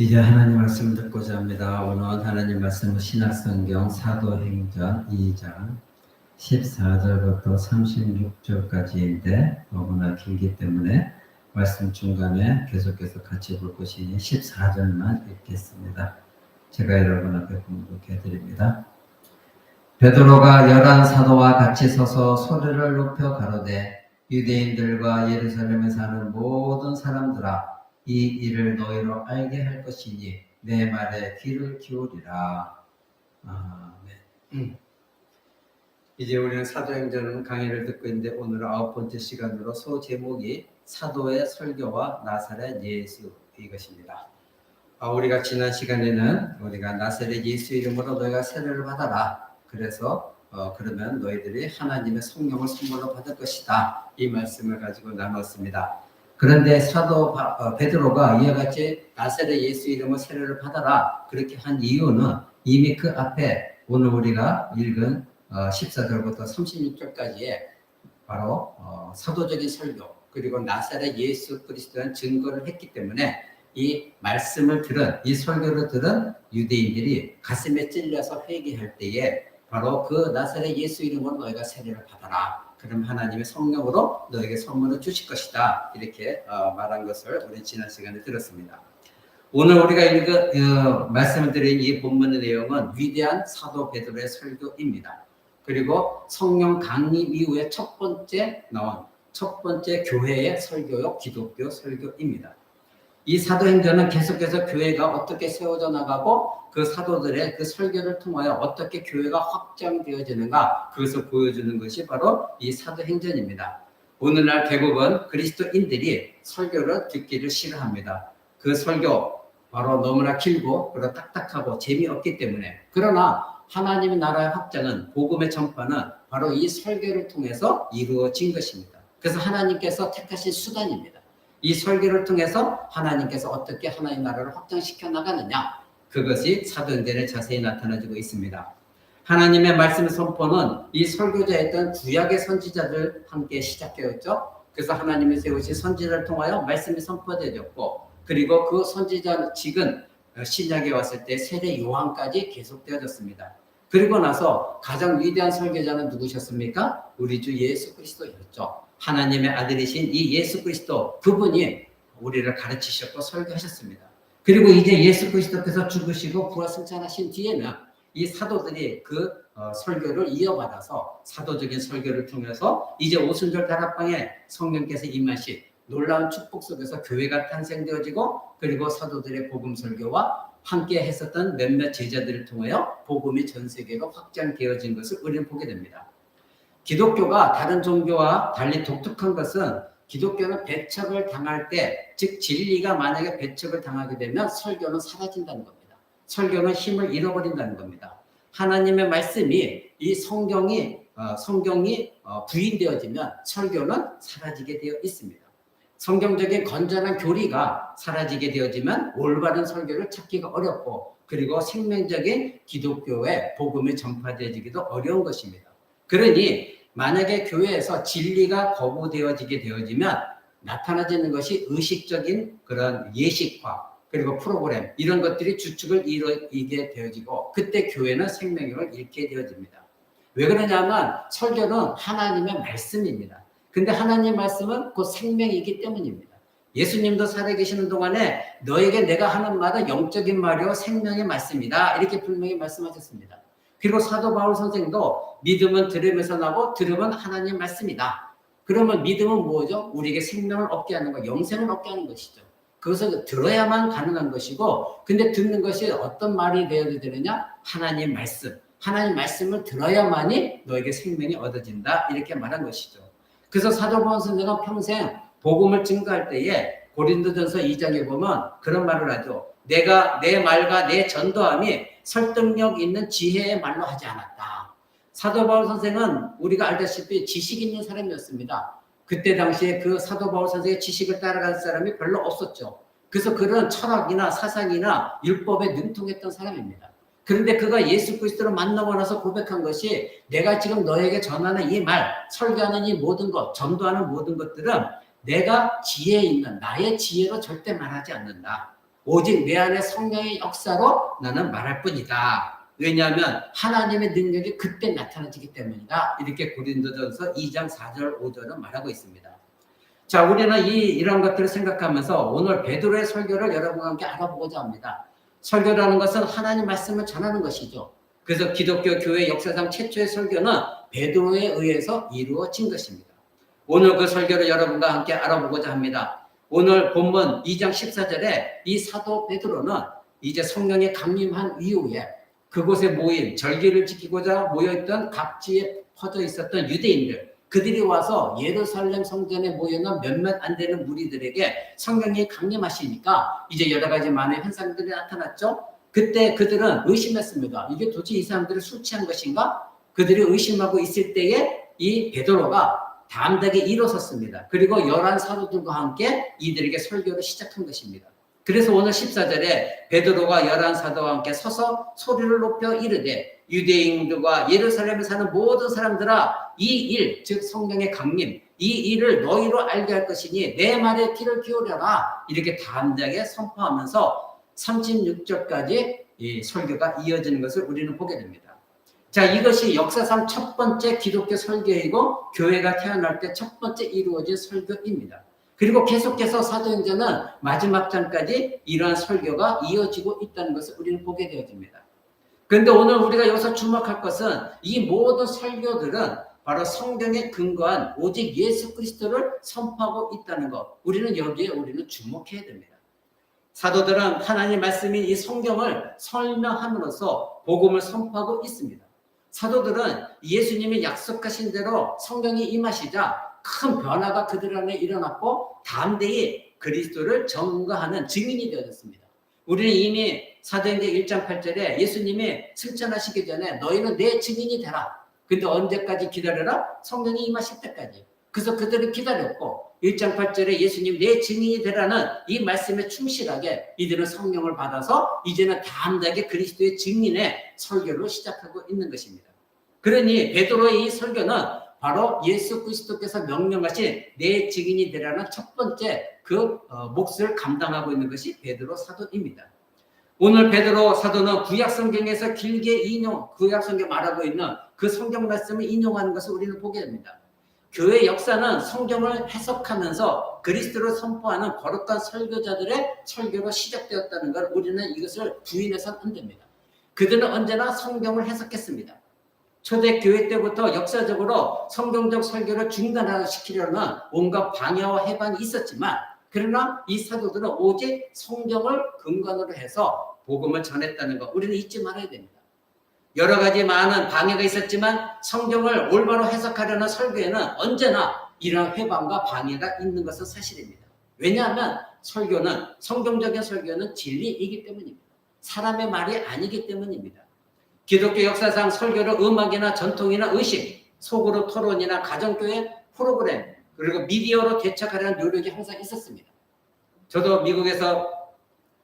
이제 하나님 말씀 듣고자 합니다. 오늘 하나님 말씀은 신약성경 사도행전 2장 14절부터 36절까지인데 너무나 길기 때문에 말씀 중간에 계속해서 같이 볼 것이니 14절만 읽겠습니다. 제가 여러분 앞에 공독해 드립니다. 베드로가 11 사도와 같이 서서 소리를 높여 가로되 유대인들과 예루살렘에 사는 모든 사람들아 이 일을 너희로 알게 할 것이니 내 말에 귀를 기울이라. 아멘. 이제 우리는 사도행전 강의를 듣고 있는데 오늘 9번째 시간으로 소제목이 사도의 설교와 나사렛 예수 이것입니다. 우리가 지난 시간에는 우리가 나사렛 예수 이름으로 너희가 세례를 받아라. 그래서 그러면 너희들이 하나님의 성령을 선물로 받을 것이다. 이 말씀을 가지고 나눴습니다. 그런데 사도 베드로가 이와 같이 나사렛 예수 이름으로 세례를 받아라 그렇게 한 이유는 이미 그 앞에 오늘 우리가 읽은 14절부터 36절까지의 바로 사도적인 설교 그리고 나사렛 예수 그리스도의 증거를 했기 때문에 이 말씀을 들은 이 설교를 들은 유대인들이 가슴에 찔려서 회개할 때에 바로 그 나사렛 예수 이름으로 너희가 세례를 받아라. 그럼 하나님의 성령으로 너에게 선물을 주실 것이다. 이렇게 말한 것을 우리 지난 시간에 들었습니다. 오늘 우리가 말씀을 드린 이 본문의 내용은 위대한 사도 베드로의 설교입니다. 그리고 성령 강림 이후에 첫 번째 교회의 설교요 기독교 설교입니다. 이 사도행전은 계속해서 교회가 어떻게 세워져 나가고 그 사도들의 그 설교를 통하여 어떻게 교회가 확장되어지는가 그것을 보여주는 것이 바로 이 사도행전입니다. 오늘날 대부분 그리스도인들이 설교를 듣기를 싫어합니다. 그 설교 바로 너무나 길고 그리고 딱딱하고 재미없기 때문에 그러나 하나님의 나라의 확장은 복음의 전파는 바로 이 설교를 통해서 이루어진 것입니다. 그래서 하나님께서 택하신 수단입니다. 이 설교를 통해서 하나님께서 어떻게 하나님의 나라를 확장시켜 나가느냐 그것이 사도행전에 자세히 나타나지고 있습니다. 하나님의 말씀 선포는 이 설교자였던 구약의 선지자들 함께 시작되었죠. 그래서 하나님이 세우신 선지자를 통하여 말씀이 선포되었고 그리고 그 선지자직은 신약에 왔을 때 세례 요한까지 계속되어졌습니다. 그리고 나서 가장 위대한 설교자는 누구셨습니까? 우리 주 예수 그리스도였죠. 하나님의 아들이신 이 예수 그리스도 그분이 우리를 가르치셨고 설교하셨습니다. 그리고 이제 예수 그리스도께서 죽으시고 부활승천하신 뒤에는 이 사도들이 그 설교를 이어받아서 사도적인 설교를 통해서 이제 오순절 다락방에 성령께서 임하신 놀라운 축복 속에서 교회가 탄생되어지고 그리고 사도들의 복음 설교와 함께 했었던 몇몇 제자들을 통하여 복음이 전 세계로 확장되어진 것을 우리는 보게 됩니다. 기독교가 다른 종교와 달리 독특한 것은 기독교는 배척을 당할 때, 즉 진리가 만약에 배척을 당하게 되면 설교는 사라진다는 겁니다. 설교는 힘을 잃어버린다는 겁니다. 하나님의 말씀이 이 성경이 부인되어지면 설교는 사라지게 되어 있습니다. 성경적인 건전한 교리가 사라지게 되어지면 올바른 설교를 찾기가 어렵고 그리고 생명적인 기독교의 복음이 전파되어지기도 어려운 것입니다. 그러니 만약에 교회에서 진리가 거부되어지게 되어지면 나타나지는 것이 의식적인 그런 예식화 그리고 프로그램 이런 것들이 주축을 이루게 되어지고 그때 교회는 생명력을 잃게 되어집니다. 왜 그러냐면 설교는 하나님의 말씀입니다. 근데 하나님의 말씀은 곧 생명이기 때문입니다. 예수님도 살아계시는 동안에 너에게 내가 하는 말은 영적인 말이요 생명의 말씀이다 이렇게 분명히 말씀하셨습니다. 그리고 사도 바울 선생도 믿음은 들음에서 나고 들음은 하나님의 말씀이다. 그러면 믿음은 뭐죠? 우리에게 생명을 얻게 하는 것, 영생을 얻게 하는 것이죠. 그것을 들어야만 가능한 것이고 근데 듣는 것이 어떤 말이 되어야 되느냐? 하나님 말씀. 하나님 말씀을 들어야만이 너에게 생명이 얻어진다 이렇게 말한 것이죠. 그래서 사도 바울 선생은 평생 복음을 증거할 때에 고린도전서 2장에 보면 그런 말을 하죠. 내가 내 말과 내 전도함이 설득력 있는 지혜의 말로 하지 않았다. 사도 바울 선생은 우리가 알다시피 지식 있는 사람이었습니다. 그때 당시에 그 사도 바울 선생의 지식을 따라갈 사람이 별로 없었죠. 그래서 그런 철학이나 사상이나 율법에 능통했던 사람입니다. 그런데 그가 예수 그리스도를 만나고 나서 고백한 것이 내가 지금 너에게 전하는 이 말, 설교하는 이 모든 것, 전도하는 모든 것들은 내가 지혜 있는 나의 지혜로 절대 말하지 않는다. 오직 내 안에 성령의 역사로 나는 말할 뿐이다. 왜냐하면 하나님의 능력이 그때 나타나지기 때문이다. 이렇게 고린도전서 2장 4절 5절은 말하고 있습니다. 자, 우리는 이런 것들을 생각하면서 오늘 베드로의 설교를 여러분과 함께 알아보고자 합니다. 설교라는 것은 하나님 말씀을 전하는 것이죠. 그래서 기독교 교회 역사상 최초의 설교는 베드로에 의해서 이루어진 것입니다. 오늘 그 설교를 여러분과 함께 알아보고자 합니다. 오늘 본문 2장 14절에 이 사도 베드로는 이제 성령에 강림한 이후에 그곳에 모인 절기를 지키고자 모여있던 각지에 퍼져 있었던 유대인들, 그들이 와서 예루살렘 성전에 모여있는 몇몇 안 되는 무리들에게 성령이 강림하시니까 이제 여러 가지 많은 현상들이 나타났죠. 그때 그들은 의심했습니다. 이게 도대체 이 사람들이 술 취한 것인가? 그들이 의심하고 있을 때에 이 베드로가 담대하게 일어섰습니다. 그리고 11 사도들과 함께 이들에게 설교를 시작한 것입니다. 그래서 오늘 14절에 베드로가 11 사도와 함께 서서 소리를 높여 이르되 유대인들과 예루살렘에 사는 모든 사람들아 이 일, 즉 성령의 강림, 이 일을 너희로 알게 할 것이니 내 말에 귀를 기울여라. 이렇게 담대하게 선포하면서 36절까지 이 설교가 이어지는 것을 우리는 보게 됩니다. 자, 이것이 역사상 첫 번째 기독교 설교이고 교회가 태어날 때 첫 번째 이루어진 설교입니다. 그리고 계속해서 사도행전은 마지막 장까지 이러한 설교가 이어지고 있다는 것을 우리는 보게 되어집니다. 그런데 오늘 우리가 여기서 주목할 것은 이 모든 설교들은 바로 성경에 근거한 오직 예수 그리스도를 선포하고 있다는 것. 우리는 여기에 주목해야 됩니다. 사도들은 하나님 말씀인 이 성경을 설명함으로써 복음을 선포하고 있습니다. 사도들은 예수님이 약속하신 대로 성령이 임하시자 큰 변화가 그들 안에 일어났고 담대히 그리스도를 전가하는 증인이 되어졌습니다. 우리는 이미 사도행전 1장 8절에 예수님이 승천하시기 전에 너희는 내 증인이 되라. 근데 언제까지 기다려라? 성령이 임하실 때까지. 그래서 그들을 기다렸고 1장 8절에 예수님 내 증인이 되라는 이 말씀에 충실하게 이들은 성령을 받아서 이제는 담대하게 그리스도의 증인의 설교를 시작하고 있는 것입니다. 그러니 베드로의 이 설교는 바로 예수 그리스도께서 명령하신 내 증인이 되라는 첫 번째 그 몫을 감당하고 있는 것이 베드로 사도입니다. 오늘 베드로 사도는 구약 성경에서 길게 구약 성경 말하고 있는 그 성경 말씀을 인용하는 것을 우리는 보게 됩니다. 교회 역사는 성경을 해석하면서 그리스도를 선포하는 거룩한 설교자들의 설교로 시작되었다는 걸 우리는 이것을 부인해서는 안 됩니다. 그들은 언제나 성경을 해석했습니다. 초대교회 때부터 역사적으로 성경적 설교를 중단시키려는 온갖 방해와 해반이 있었지만 그러나 이 사도들은 오직 성경을 근간으로 해서 복음을 전했다는 것 우리는 잊지 말아야 됩니다. 여러 가지 많은 방해가 있었지만 성경을 올바로 해석하려는 설교에는 언제나 이런 해반과 방해가 있는 것은 사실입니다. 왜냐하면 성경적인 설교는 진리이기 때문입니다. 사람의 말이 아니기 때문입니다. 기독교 역사상 설교를 음악이나 전통이나 의식, 속으로 토론이나 가정교회 프로그램, 그리고 미디어로 대척하려는 노력이 항상 있었습니다. 저도 미국에서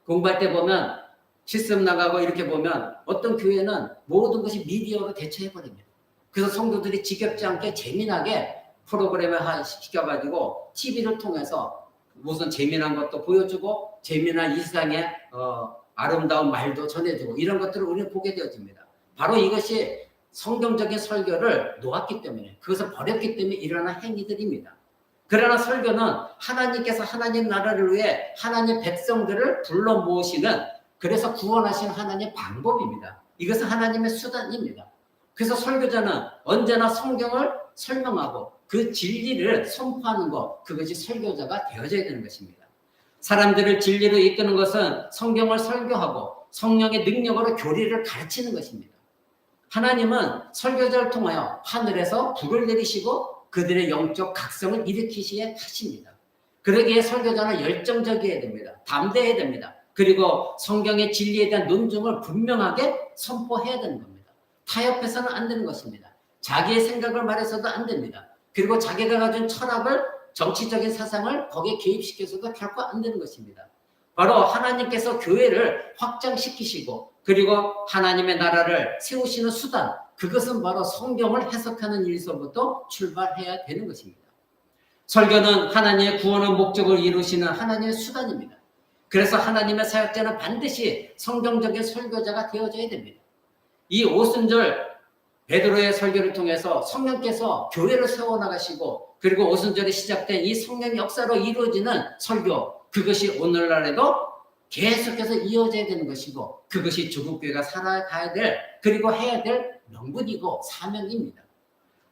공부할 때 보면 실습 나가고 이렇게 보면 어떤 교회는 모든 것이 미디어로 대처해버립니다. 그래서 성도들이 지겹지 않게 재미나게 프로그램을 시켜가지고 TV를 통해서 무슨 재미난 것도 보여주고 재미난 이 세상의 아름다운 말도 전해주고 이런 것들을 우리는 보게 되어집니다. 바로 이것이 성경적인 설교를 놓았기 때문에 그것을 버렸기 때문에 일어난 행위들입니다. 그러나 설교는 하나님께서 하나님 나라를 위해 하나님 백성들을 불러 모으시는 그래서 구원하신 하나님의 방법입니다. 이것은 하나님의 수단입니다. 그래서 설교자는 언제나 성경을 설명하고 그 진리를 선포하는 것, 그것이 설교자가 되어져야 되는 것입니다. 사람들을 진리로 이끄는 것은 성경을 설교하고 성령의 능력으로 교리를 가르치는 것입니다. 하나님은 설교자를 통하여 하늘에서 불을 내리시고 그들의 영적 각성을 일으키시게 하십니다. 그러기에 설교자는 열정적이어야 됩니다. 담대해야 됩니다. 그리고 성경의 진리에 대한 논증을 분명하게 선포해야 되는 겁니다. 타협해서는 안 되는 것입니다. 자기의 생각을 말해서도 안 됩니다. 그리고 자기가 가진 철학을 정치적인 사상을 거기에 개입시켜서도 결코 안 되는 것입니다. 바로 하나님께서 교회를 확장시키시고 그리고 하나님의 나라를 세우시는 수단, 그것은 바로 성경을 해석하는 일서부터 출발해야 되는 것입니다. 설교는 하나님의 구원의 목적을 이루시는 하나님의 수단입니다. 그래서 하나님의 사역자는 반드시 성경적인 설교자가 되어져야 됩니다. 이 오순절 베드로의 설교를 통해서 성령께서 교회를 세워나가시고 그리고 오순절에 시작된 이 성령 역사로 이루어지는 설교, 그것이 오늘날에도 계속해서 이어져야 되는 것이고 그것이 조국교회가 살아가야 될 그리고 해야 될 명분이고 사명입니다.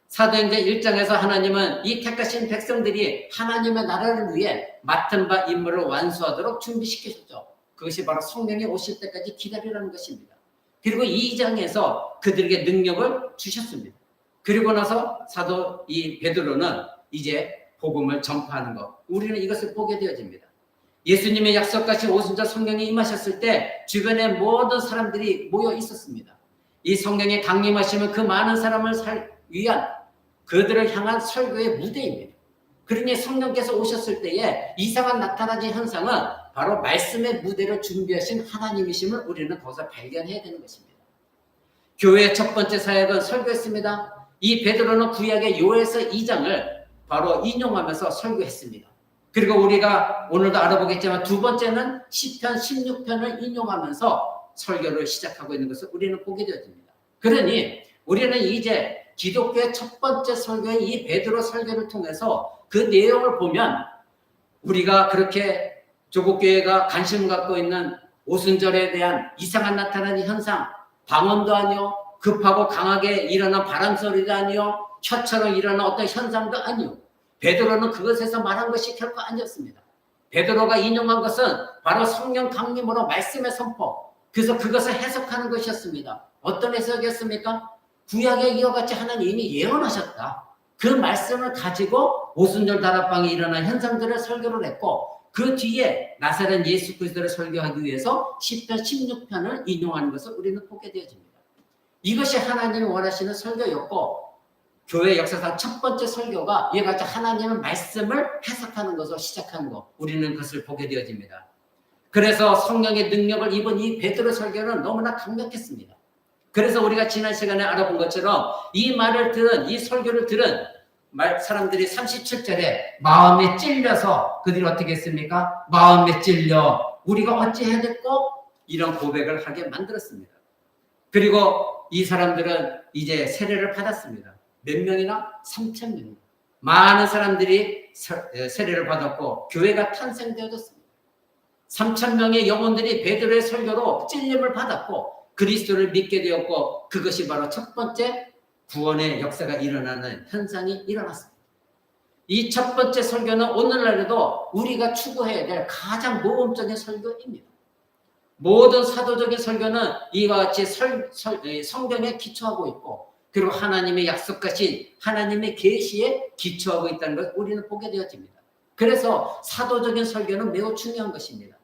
사도행전 1장에서 하나님은 이 택하신 백성들이 하나님의 나라를 위해 맡은 바 임무를 완수하도록 준비시키셨죠. 그것이 바로 성령이 오실 때까지 기다리라는 것입니다. 그리고 2장에서 그들에게 능력을 주셨습니다. 그리고 나서 사도 이 베드로는 이제 복음을 전파하는 것, 우리는 이것을 보게 되어집니다. 예수님의 약속같이 오순절 성령이 임하셨을 때 주변에 모든 사람들이 모여 있었습니다. 이 성령의 강림하시면 그 많은 사람을 위한 그들을 향한 설교의 무대입니다. 그러니 성령께서 오셨을 때에 이상한 나타나는 현상은 바로 말씀의 무대를 준비하신 하나님이심을 우리는 거기서 발견해야 되는 것입니다. 교회의 첫 번째 사역은 설교했습니다. 이 베드로는 구약의 요에서 2장을 바로 인용하면서 설교했습니다. 그리고 우리가 오늘도 알아보겠지만 두 번째는 시편 16편을 인용하면서 설교를 시작하고 있는 것을 우리는 보게 되어집니다. 그러니 우리는 이제 기독교의 첫 번째 설교인 이 베드로 설교를 통해서 그 내용을 보면 우리가 그렇게 조국교회가 관심을 갖고 있는 오순절에 대한 이상한 나타나는 현상, 방언도 아니요, 급하고 강하게 일어난 바람소리도 아니요, 혀처럼 일어난 어떤 현상도 아니요. 베드로는 그것에서 말한 것이 결코 아니었습니다. 베드로가 인용한 것은 바로 성령 강림으로 말씀의 선포, 그래서 그것을 해석하는 것이었습니다. 어떤 해석이었습니까? 구약에 이와 같이 하나님이 예언하셨다. 그 말씀을 가지고 오순절 다락방에 일어난 현상들을 설교를 했고 그 뒤에 나사렛 예수 그리스도를 설교하기 위해서 시편 16편을 인용하는 것을 우리는 보게 되어집니다. 이것이 하나님이 원하시는 설교였고 교회 역사상 첫 번째 설교가 이와 같이 하나님의 말씀을 해석하는 것으로 시작하는 것, 우리는 그것을 보게 되어집니다. 그래서 성령의 능력을 입은 이 베드로 설교는 너무나 강력했습니다. 그래서 우리가 지난 시간에 알아본 것처럼 이 말을 들은, 이 설교를 들은 사람들이 37절에 마음에 찔려서 그들이 어떻게 했습니까? 마음에 찔려 우리가 어찌해야 됐고 이런 고백을 하게 만들었습니다. 그리고 이 사람들은 이제 세례를 받았습니다. 몇 명이나? 3,000명. 많은 사람들이 세례를 받았고 교회가 탄생되어졌습니다. 3,000명의 영혼들이 베드로의 설교로 찔림을 받았고 그리스도를 믿게 되었고 그것이 바로 첫 번째 구원의 역사가 일어나는 현상이 일어났습니다. 이 첫 번째 설교는 오늘날에도 우리가 추구해야 될 가장 모범적인 설교입니다. 모든 사도적인 설교는 이와 같이 성경에 기초하고 있고 그리고 하나님의 약속하신 하나님의 계시에 기초하고 있다는 것을 우리는 보게 되어집니다. 그래서 사도적인 설교는 매우 중요한 것입니다.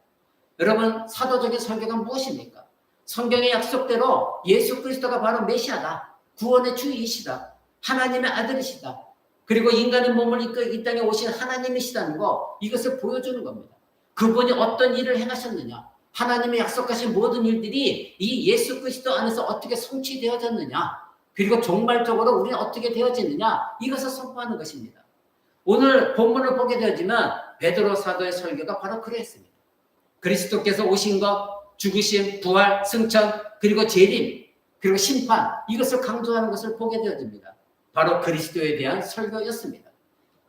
여러분, 사도적인 설교가 무엇입니까? 성경의 약속대로 예수 그리스도가 바로 메시아다. 구원의 주이시다. 하나님의 아들이시다. 그리고 인간의 몸을 입고 이 땅에 오신 하나님이시다는 거, 이것을 보여주는 겁니다. 그분이 어떤 일을 행하셨느냐, 하나님의 약속하신 모든 일들이 이 예수 그리스도 안에서 어떻게 성취되어졌느냐, 그리고 종말적으로 우리는 어떻게 되어지느냐, 이것을 선포하는 것입니다. 오늘 본문을 보게 되어지면 베드로 사도의 설교가 바로 그랬습니다. 그리스도께서 오신 것, 죽으심, 부활, 승천, 그리고 재림, 그리고 심판, 이것을 강조하는 것을 보게 되어집니다. 바로 그리스도에 대한 설교였습니다.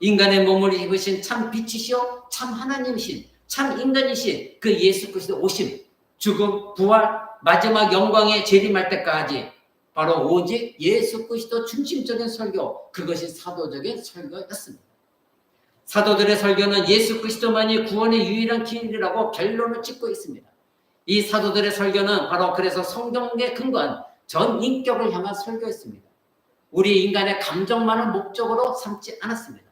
인간의 몸을 입으신 참 빛이시오, 참 하나님이신, 참 인간이신 그 예수 그리스도 오심, 죽음, 부활, 마지막 영광에 재림할 때까지 바로 오직 예수 그리스도 중심적인 설교, 그것이 사도적인 설교였습니다. 사도들의 설교는 예수 그리스도만이 구원의 유일한 길이라고 결론을 짓고 있습니다. 이 사도들의 설교는 바로 그래서 성경에 근거한 전 인격을 향한 설교였습니다. 우리 인간의 감정만을 목적으로 삼지 않았습니다.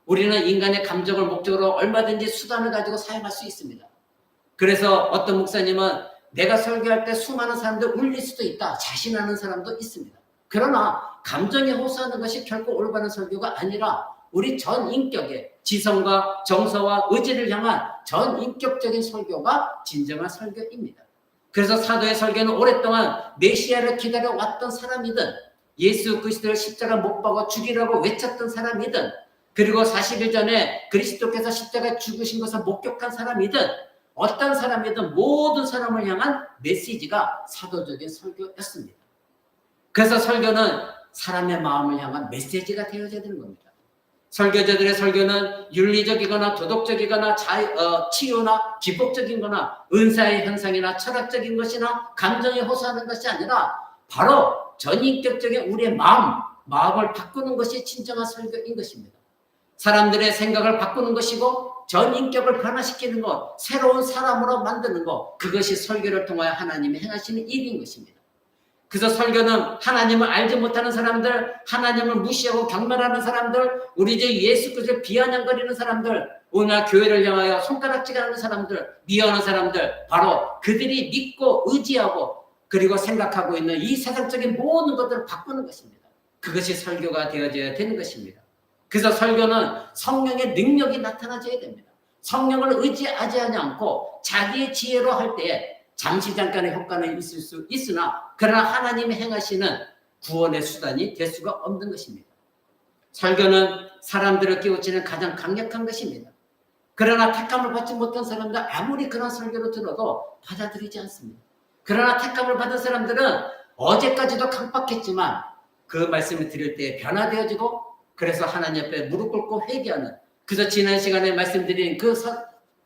우리는 인간의 감정을 목적으로 얼마든지 수단을 가지고 사용할 수 있습니다. 그래서 어떤 목사님은 내가 설교할 때 수많은 사람들 울릴 수도 있다, 자신하는 사람도 있습니다. 그러나 감정에 호소하는 것이 결코 올바른 설교가 아니라 우리 전 인격의 지성과 정서와 의지를 향한 전 인격적인 설교가 진정한 설교입니다. 그래서 사도의 설교는 오랫동안 메시아를 기다려왔던 사람이든 예수 그리스도를 십자가 못 박아 죽이라고 외쳤던 사람이든 그리고 40일 전에 그리스도께서 십자가에 죽으신 것을 목격한 사람이든 어떤 사람이든 모든 사람을 향한 메시지가 사도적인 설교였습니다. 그래서 설교는 사람의 마음을 향한 메시지가 되어져야 되는 겁니다. 설교자들의 설교는 윤리적이거나 도덕적이거나 치유나 기복적인 거나 은사의 현상이나 철학적인 것이나 감정에 호소하는 것이 아니라 바로 전인격적인 우리의 마음을 바꾸는 것이 진정한 설교인 것입니다. 사람들의 생각을 바꾸는 것이고 전인격을 변화시키는 것, 새로운 사람으로 만드는 것, 그것이 설교를 통하여 하나님이 행하시는 일인 것입니다. 그래서 설교는 하나님을 알지 못하는 사람들, 하나님을 무시하고 경멸하는 사람들, 우리 주 예수 그리스도를 비아냥거리는 사람들, 오늘 교회를 향하여 손가락질하는 사람들, 미워하는 사람들, 바로 그들이 믿고 의지하고 그리고 생각하고 있는 이 세상적인 모든 것들을 바꾸는 것입니다. 그것이 설교가 되어져야 되는 것입니다. 그래서 설교는 성령의 능력이 나타나줘야 됩니다. 성령을 의지하지 않고 자기의 지혜로 할 때에 잠시 잠깐의 효과는 있을 수 있으나 그러나 하나님이 행하시는 구원의 수단이 될 수가 없는 것입니다. 설교는 사람들을 깨우치는 가장 강력한 것입니다. 그러나 택함을 받지 못한 사람들 아무리 그런 설교를 들어도 받아들이지 않습니다. 그러나 택함을 받은 사람들은 어제까지도 강박했지만 그 말씀을 들을 때 변화되어지고 그래서 하나님 앞에 무릎 꿇고 회개하는, 그래서 지난 시간에 말씀드린 그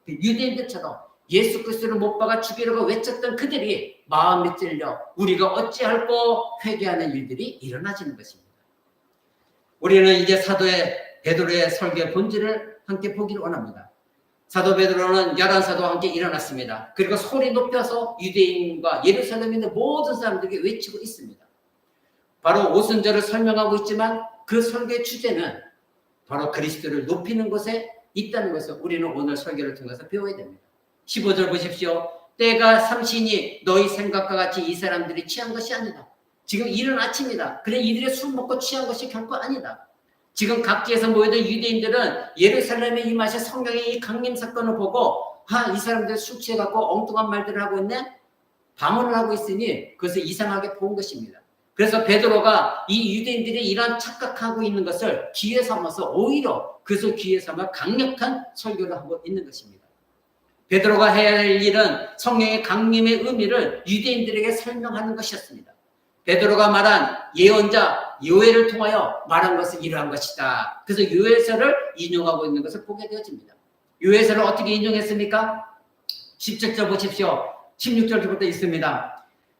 유대인들처럼 예수 그리스도를 못 박아 죽이려고 외쳤던 그들이 마음이 찔려 우리가 어찌할꼬 회개하는 일들이 일어나지는 것입니다. 우리는 이제 사도의 베드로의 설교의 본질을 함께 보기를 원합니다. 사도 베드로는 11사도와 함께 일어났습니다. 그리고 소리 높여서 유대인과 예루살렘에 있는 모든 사람들에게 외치고 있습니다. 바로 오순절을 설명하고 있지만 그 설교의 주제는 바로 그리스도를 높이는 곳에 있다는 것을 우리는 오늘 설교를 통해서 배워야 됩니다. 15절 보십시오. 때가 삼시니 너희 생각과 같이 이 사람들이 취한 것이 아니다. 지금 이른 아침이다. 그래 이들이 술 먹고 취한 것이 결코 아니다. 지금 각지에서 모여든 유대인들은 예루살렘에 임하신 성령의 이 강림 사건을 보고 이 사람들 술 취해갖고 엉뚱한 말들을 하고 있네? 방언을 하고 있으니 그것을 이상하게 본 것입니다. 그래서 베드로가 이 유대인들이 이런 착각하고 있는 것을 기회 삼아서 오히려 그것을 기회 삼아 강력한 설교를 하고 있는 것입니다. 베드로가 해야 할 일은 성령의 강림의 의미를 유대인들에게 설명하는 것이었습니다. 베드로가 말한 예언자 요엘을 통하여 말한 것은 이러한 것이다. 그래서 요엘서를 인용하고 있는 것을 보게 되어집니다. 요엘서를 어떻게 인용했습니까? 17절 보십시오. 16절부터 있습니다.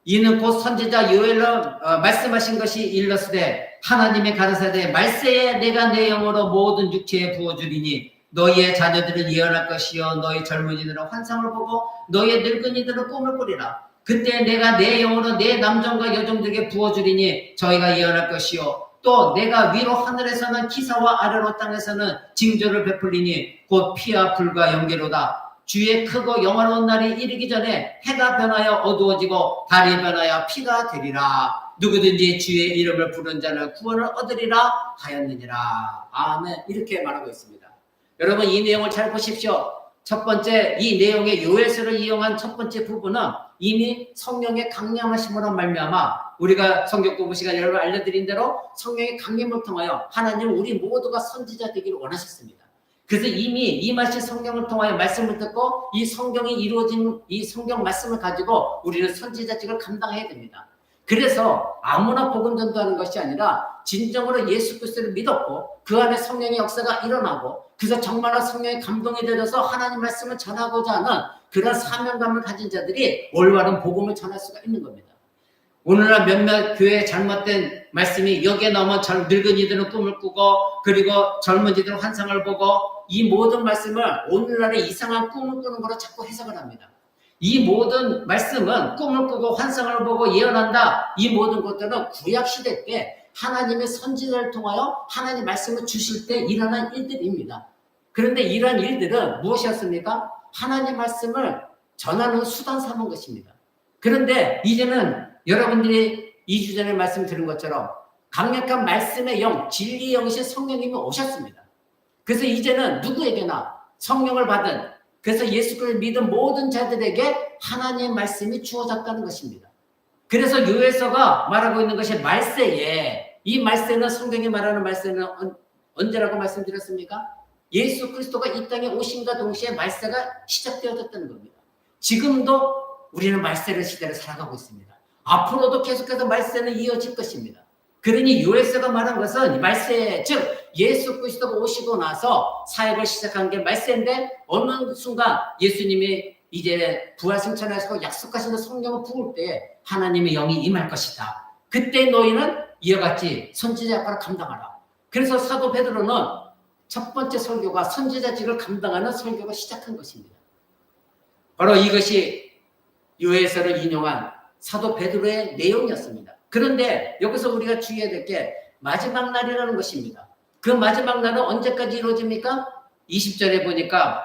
이는 곧 선지자 요엘로 말씀하신 것이 일렀으되 하나님의 가라사대 말세에 내가 내 영으로 모든 육체에 부어주리니 너희의 자녀들은 예언할 것이요 너희 젊은이들은 환상을 보고 너희의 늙은이들은 꿈을 꾸리라. 그때 내가 내 영으로 내 남종과 여종들에게 부어주리니 저희가 예언할 것이요 또 내가 위로 하늘에서는 기사와 아래로 땅에서는 징조를 베풀리니 곧 피와 불과 연기로다. 주의 크고 영원한 날이 이르기 전에 해가 변하여 어두워지고 달이 변하여 피가 되리라. 누구든지 주의 이름을 부른 자는 구원을 얻으리라 하였느니라. 아멘. 이렇게 말하고 있습니다. 여러분 이 내용을 잘 보십시오. 첫 번째 이 내용의 요엘서를 이용한 첫 번째 부분은 이미 성령의 강림하심으로 말미암아 우리가 성경 공부 시간에 여러분 알려드린 대로 성령의 강림을 통하여 하나님 우리 모두가 선지자 되기를 원하셨습니다. 그래서 이미 임하신 성령을 통하여 말씀을 듣고 이 성경이 이루어진 이 성경 말씀을 가지고 우리는 선지자직을 감당해야 됩니다. 그래서 아무나 복음 전도하는 것이 아니라 진정으로 예수 그리스도를 믿었고 그 안에 성령의 역사가 일어나고 그래서 정말로 성령의 감동이 되어서 하나님 말씀을 전하고자 하는 그런 사명감을 가진 자들이 올바른 복음을 전할 수가 있는 겁니다. 오늘날 몇몇 교회의 잘못된 말씀이 여기에 나오면 늙은이들은 꿈을 꾸고 그리고 젊은이들은 환상을 보고 이 모든 말씀을 오늘날의 이상한 꿈을 꾸는 거로 자꾸 해석을 합니다. 이 모든 말씀은 꿈을 꾸고 환상을 보고 예언한다. 이 모든 것들은 구약시대 때 하나님의 선지자를 통하여 하나님 말씀을 주실 때 일어난 일들입니다. 그런데 이러한 일들은 무엇이었습니까? 하나님 말씀을 전하는 수단 삼은 것입니다. 그런데 이제는 여러분들이 2주 전에 말씀 들은 것처럼 강력한 말씀의 영, 진리의 영이신 성령님이 오셨습니다. 그래서 이제는 누구에게나 성령을 받은 그래서 예수 그리스도를 믿은 모든 자들에게 하나님의 말씀이 주어졌다는 것입니다. 그래서 요엘서가 말하고 있는 것이 말세에 이 말세는 성경이 말하는 말세는 언제라고 말씀드렸습니까? 예수 그리스도가 이 땅에 오심과 동시에 말세가 시작되어졌다는 겁니다. 지금도 우리는 말세의 시대를 살아가고 있습니다. 앞으로도 계속해서 말세는 이어질 것입니다. 그러니 요에서가 말한 것은 말세, 즉 예수 그리스도가 오시고 나서 사역을 시작한 게 말세인데 어느 순간 예수님이 이제 부활승천하시고 약속하시는 성령을 부을 때 하나님의 영이 임할 것이다. 그때 너희는 이와 같이 선지자 역할을 감당하라. 그래서 사도 베드로는 첫 번째 설교가 선지자직을 감당하는 설교가 시작한 것입니다. 바로 이것이 요에서를 인용한 사도 베드로의 내용이었습니다. 그런데 여기서 우리가 주의해야 될 게 마지막 날이라는 것입니다. 그 마지막 날은 언제까지 이루어집니까? 20절에 보니까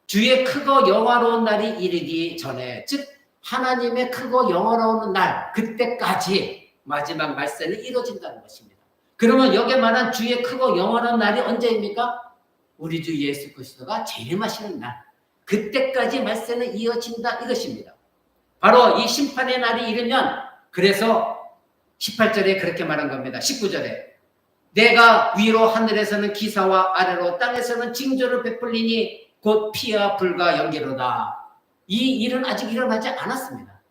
주의 크고 영화로운 날이 이르기 전에, 즉 하나님의 크고 영화로운 날, 그때까지 마지막 말세는 이루어진다는 것입니다. 그러면 여기에 말한 주의 크고 영화로운 날이 언제입니까? 우리 주 예수 그리스도가 재림하시는 날, 그때까지 말세는 이어진다 이것입니다. 바로 이 심판의 날이 이르면, 그래서 18절에 그렇게 말한 겁니다. 19절에 내가 위로 하늘에서는 기사와 아래로 땅에서는 징조를 베풀리니 곧 피와 불과 연기로다. 이 일은 아직 일어나지 않았습니다.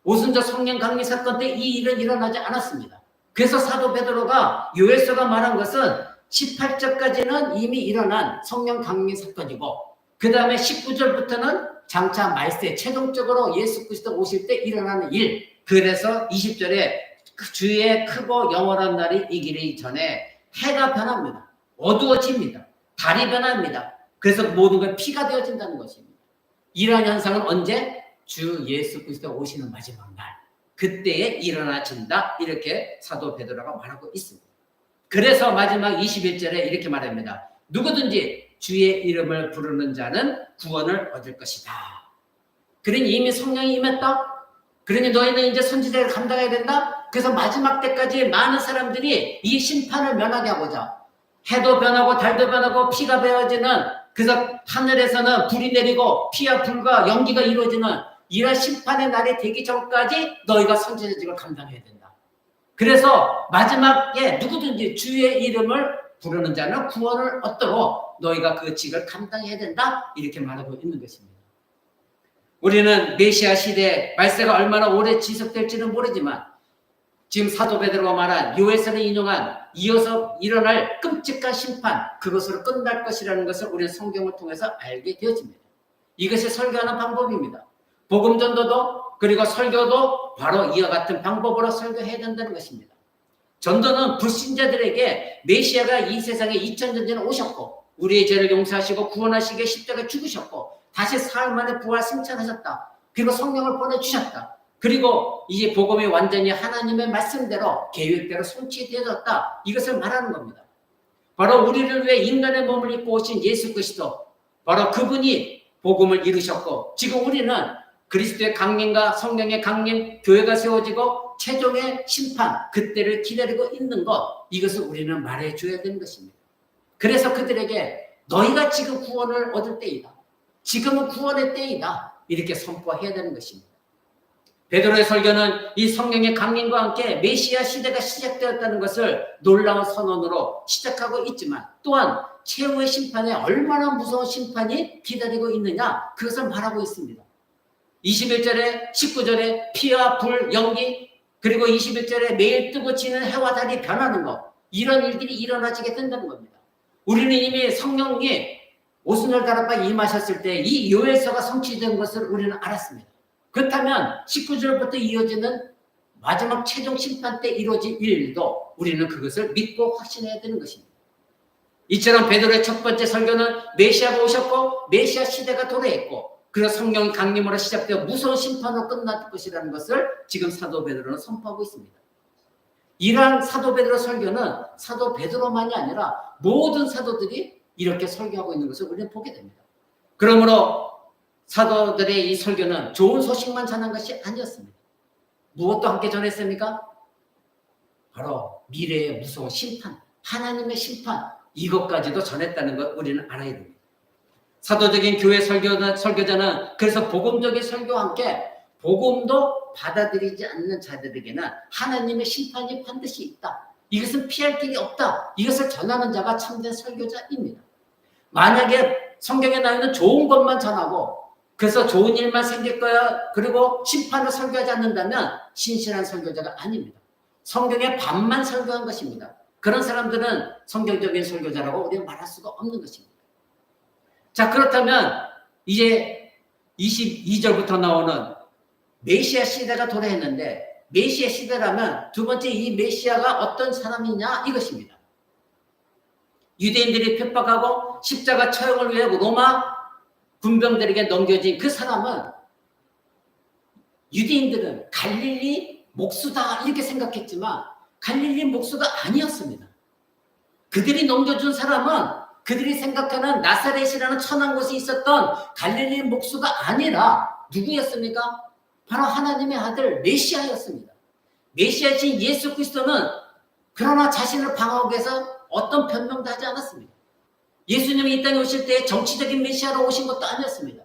오순절 성령 강림 사건 때 이 일은 일어나지 않았습니다. 그래서 사도 베드로가 요에서가 말한 것은 18절까지는 이미 일어난 성령 강림 사건이고, 그 다음에 19절부터는 장차 말세 최종적으로 예수 그리스도 오실 때 일어나는 일. 그래서 20절에 주의 크고 영원한 날이 이기기 전에 해가 변합니다. 어두워집니다. 달이 변합니다. 그래서 모든 건 피가 되어진다는 것입니다. 이러한 현상은 언제? 주 예수 그리스도 오시는 마지막 날, 그때에 일어나진다. 이렇게 사도 베드로가 말하고 있습니다. 그래서 마지막 21절에 이렇게 말합니다. 누구든지 주의 이름을 부르는 자는 구원을 얻을 것이다. 그러니 이미 성령이 임했다. 그러니 너희는 이제 선지자를 감당해야 된다. 그래서 마지막 때까지 많은 사람들이 이 심판을 면하게 하고자, 해도 변하고 달도 변하고 피가 베어지는, 그래서 하늘에서는 불이 내리고 피와 불과 연기가 이루어지는 이런 심판의 날이 되기 전까지 너희가 선지자직을 감당해야 된다. 그래서 마지막에 누구든지 주의 이름을 부르는 자는 구원을 얻도록 너희가 그 직을 감당해야 된다. 이렇게 말하고 있는 것입니다. 우리는 메시아 시대 말세가 얼마나 오래 지속될지는 모르지만, 지금 사도 베드로가 말한 요에서는 인용한 이어서 일어날 끔찍한 심판, 그것으로 끝날 것이라는 것을 우리는 성경을 통해서 알게 되어집니다. 이것이 설교하는 방법입니다. 복음 전도도, 그리고 설교도 바로 이와 같은 방법으로 설교해야 된다는 것입니다. 전도는 불신자들에게 메시아가 이 세상에 2000년 전에 오셨고 우리의 죄를 용서하시고 구원하시기에 십자가에 죽으셨고 다시 사흘 만에 부활 승천하셨다. 그리고 성령을 보내주셨다. 그리고 이제 복음이 완전히 하나님의 말씀대로 계획대로 성취되어졌다. 이것을 말하는 겁니다. 바로 우리를 위해 인간의 몸을 입고 오신 예수 그리스도, 바로 그분이 복음을 이루셨고, 지금 우리는 그리스도의 강림과 성령의 강림, 교회가 세워지고 최종의 심판, 그때를 기다리고 있는 것, 이것을 우리는 말해줘야 되는 것입니다. 그래서 그들에게 너희가 지금 구원을 얻을 때이다. 지금은 구원의 때이다. 이렇게 선포해야 되는 것입니다. 베드로의 설교는 이 성령의 강림과 함께 메시아 시대가 시작되었다는 것을 놀라운 선언으로 시작하고 있지만, 또한 최후의 심판에 얼마나 무서운 심판이 기다리고 있느냐, 그것을 말하고 있습니다. 21절에 19절에 피와 불, 연기, 그리고 21절에 매일 뜨고 지는 해와 달이 변하는 것, 이런 일들이 일어나지게 된다는 겁니다. 우리는 이미 성령이 오순절 다락방에 임하셨을 때 이 요엘서가 성취된 것을 우리는 알았습니다. 그렇다면 19절부터 이어지는 마지막 최종 심판 때 이루어질 일도 우리는 그것을 믿고 확신해야 되는 것입니다. 이처럼 베드로의 첫 번째 설교는 메시아가 오셨고 메시아 시대가 도래했고, 그래서 성령의 강림으로 시작되어 무서운 심판으로 끝날 것이라는 것을 지금 사도 베드로는 선포하고 있습니다. 이러한 사도 베드로 설교는 사도 베드로만이 아니라 모든 사도들이 이렇게 설교하고 있는 것을 우리는 보게 됩니다. 그러므로 사도들의 이 설교는 좋은 소식만 전한 것이 아니었습니다. 무엇도 함께 전했습니까? 바로 미래의 무서운 심판, 하나님의 심판, 이것까지도 전했다는 것 우리는 알아야 됩니다. 사도적인 교회 설교자는 그래서 복음적인 설교와 함께 복음도 받아들이지 않는 자들에게는 하나님의 심판이 반드시 있다. 이것은 피할 길이 없다. 이것을 전하는 자가 참된 설교자입니다. 만약에 성경에 나오는 좋은 것만 전하고 그래서 좋은 일만 생길 거야. 그리고 심판을 설교하지 않는다면 신실한 설교자가 아닙니다. 성경의 반만 설교한 것입니다. 그런 사람들은 성경적인 설교자라고 우리가 말할 수가 없는 것입니다. 자, 그렇다면 이제 22절부터 나오는 메시아 시대가 도래했는데, 메시아 시대라면 두 번째 이 메시아가 어떤 사람이냐 이것입니다. 유대인들이 핍박하고 십자가 처형을 위해 로마 군병들에게 넘겨진 그 사람은 유대인들은 갈릴리 목수다 이렇게 생각했지만 갈릴리 목수가 아니었습니다. 그들이 넘겨준 사람은 그들이 생각하는 나사렛이라는 천한 곳에 있었던 갈릴리 목수가 아니라 누구였습니까? 바로 하나님의 아들 메시아였습니다. 메시아이신 예수 그리스도는 그러나 자신을 방어하기 위해서 어떤 변명도 하지 않았습니다. 예수님이 이 땅에 오실 때 정치적인 메시아로 오신 것도 아니었습니다.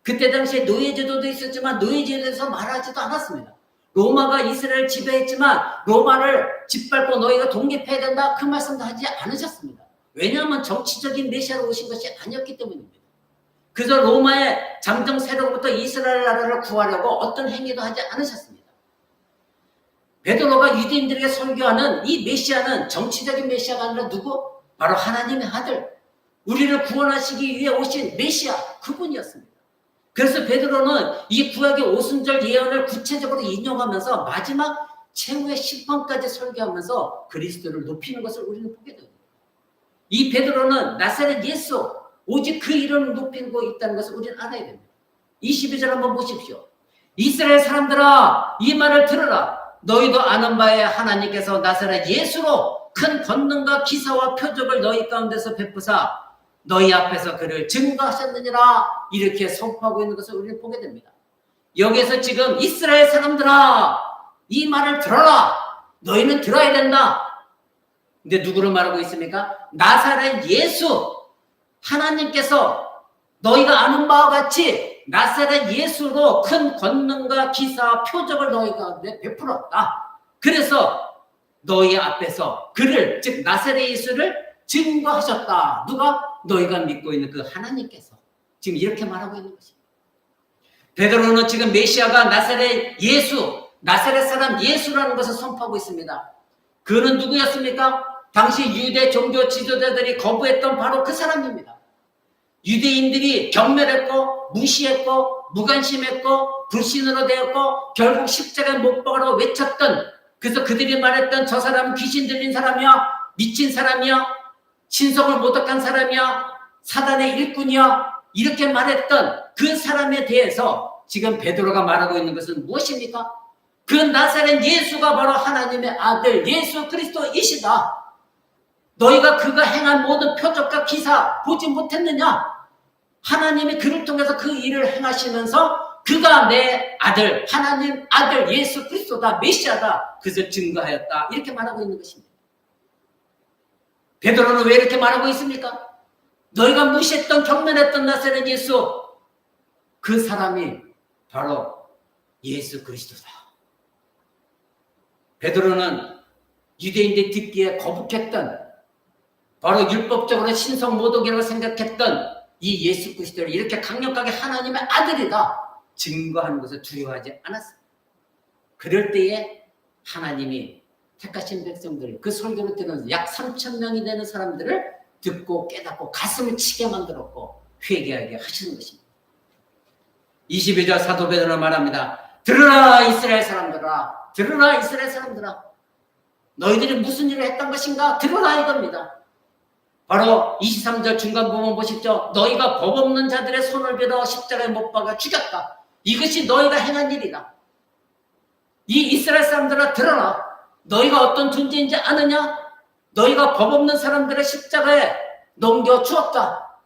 그때 당시에 노예제도도 있었지만 노예제도에 대해서 말하지도 않았습니다. 로마가 이스라엘을 지배했지만 로마를 짓밟고 너희가 독립해야 된다 그 말씀도 하지 않으셨습니다. 왜냐하면 정치적인 메시아로 오신 것이 아니었기 때문입니다. 그래서 로마의 잠정 세력으로부터 이스라엘 나라를 구하려고 어떤 행위도 하지 않으셨습니다. 베드로가 유대인들에게 설교하는 이 메시아는 정치적인 메시아가 아니라 누구? 바로 하나님의 아들, 우리를 구원하시기 위해 오신 메시아 그분이었습니다. 그래서 베드로는 이 구약의 오순절 예언을 구체적으로 인용하면서 마지막 최후의 심판까지 설교하면서 그리스도를 높이는 것을 우리는 보게 됩니다. 이 베드로는 나사렛 예수 오직 그 이름을 높이고 있다는 것을 우리는 알아야 됩니다. 22절 한번 보십시오. 이스라엘 사람들아 이 말을 들으라. 너희도 아는 바에 하나님께서 나사렛 예수로 큰 권능과 기사와 표적을 너희 가운데서 베푸사 너희 앞에서 그를 증거하셨느니라 이렇게 선포하고 있는 것을 우리는 보게 됩니다. 여기에서 지금 이스라엘 사람들아 이 말을 들어라. 너희는 들어야 된다. 근데 누구를 말하고 있습니까? 나사렛 예수 하나님께서 너희가 아는 바와 같이 나사렛 예수로 큰 권능과 기사와 표적을 너희 가운데 베풀었다. 그래서 너희 앞에서 그를 즉 나사렛 예수를 증거하셨다. 누가? 너희가 믿고 있는 그 하나님께서 지금 이렇게 말하고 있는 것입니다. 베드로는 지금 메시아가 나사렛 예수, 나사렛 사람 예수라는 것을 선포하고 있습니다. 그는 누구였습니까? 당시 유대 종교 지도자들이 거부했던 바로 그 사람입니다. 유대인들이 경멸했고 무시했고 무관심했고 불신으로 되었고 결국 십자가에 못 박으라고 외쳤던, 그래서 그들이 말했던 저 사람은 귀신 들린 사람이야, 미친 사람이야, 신성을 모독한 사람이야, 사단의 일꾼이야 이렇게 말했던 그 사람에 대해서 지금 베드로가 말하고 있는 것은 무엇입니까? 그 나사렛 예수가 바로 하나님의 아들 예수 그리스도이시다. 너희가 그가 행한 모든 표적과 기사 보지 못했느냐? 하나님이 그를 통해서 그 일을 행하시면서 그가 내 아들, 하나님 아들 예수 그리스도다, 메시아다, 그것을 증거하였다 이렇게 말하고 있는 것입니다. 베드로는 왜 이렇게 말하고 있습니까? 너희가 무시했던 경멸했던 나사렛 예수, 그 사람이 바로 예수 그리스도다. 베드로는 유대인들이 듣기에 거북했던, 바로 율법적으로 신성 모독이라고 생각했던 이 예수 그리스도를 이렇게 강력하게 하나님의 아들이다 증거하는 것을 두려워하지 않았습니다. 그럴 때에 하나님이 택하신 백성들, 그 설교를 듣는 약 3,000명이 되는 사람들을 듣고 깨닫고 가슴을 치게 만들었고 회개하게 하시는 것입니다. 22절 사도 베드로는 말합니다. 들으라 이스라엘 사람들아, 들으라 이스라엘 사람들아, 너희들이 무슨 일을 했던 것인가 들으라 이겁니다. 바로 23절 중간 부분 보십시오. 너희가 법 없는 자들의 손을 빌어 십자가에 못 박아 죽였다. 이것이 너희가 행한 일이다. 이 이스라엘 사람들아 들어라. 너희가 어떤 존재인지 아느냐? 너희가 법 없는 사람들의 십자가에 넘겨 주었다.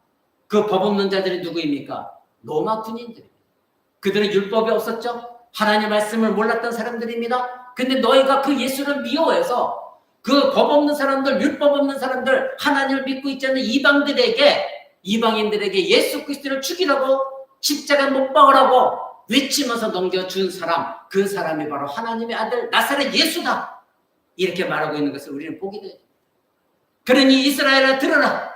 그 법 없는 자들이 누구입니까? 로마 군인들입니다. 그들은 율법이 없었죠. 하나님의 말씀을 몰랐던 사람들입니다. 근데 너희가 그 예수를 미워해서 그 법 없는 사람들, 율법 없는 사람들, 하나님을 믿고 있지 않는 이방인들에게 예수 그리스도를 죽이라고 십자가에 못 박으라고 외치면서 넘겨준 사람, 그 사람이 바로 하나님의 아들 나사렛 예수다 이렇게 말하고 있는 것을 우리는 보게 돼요. 그러니 이스라엘아 들어라.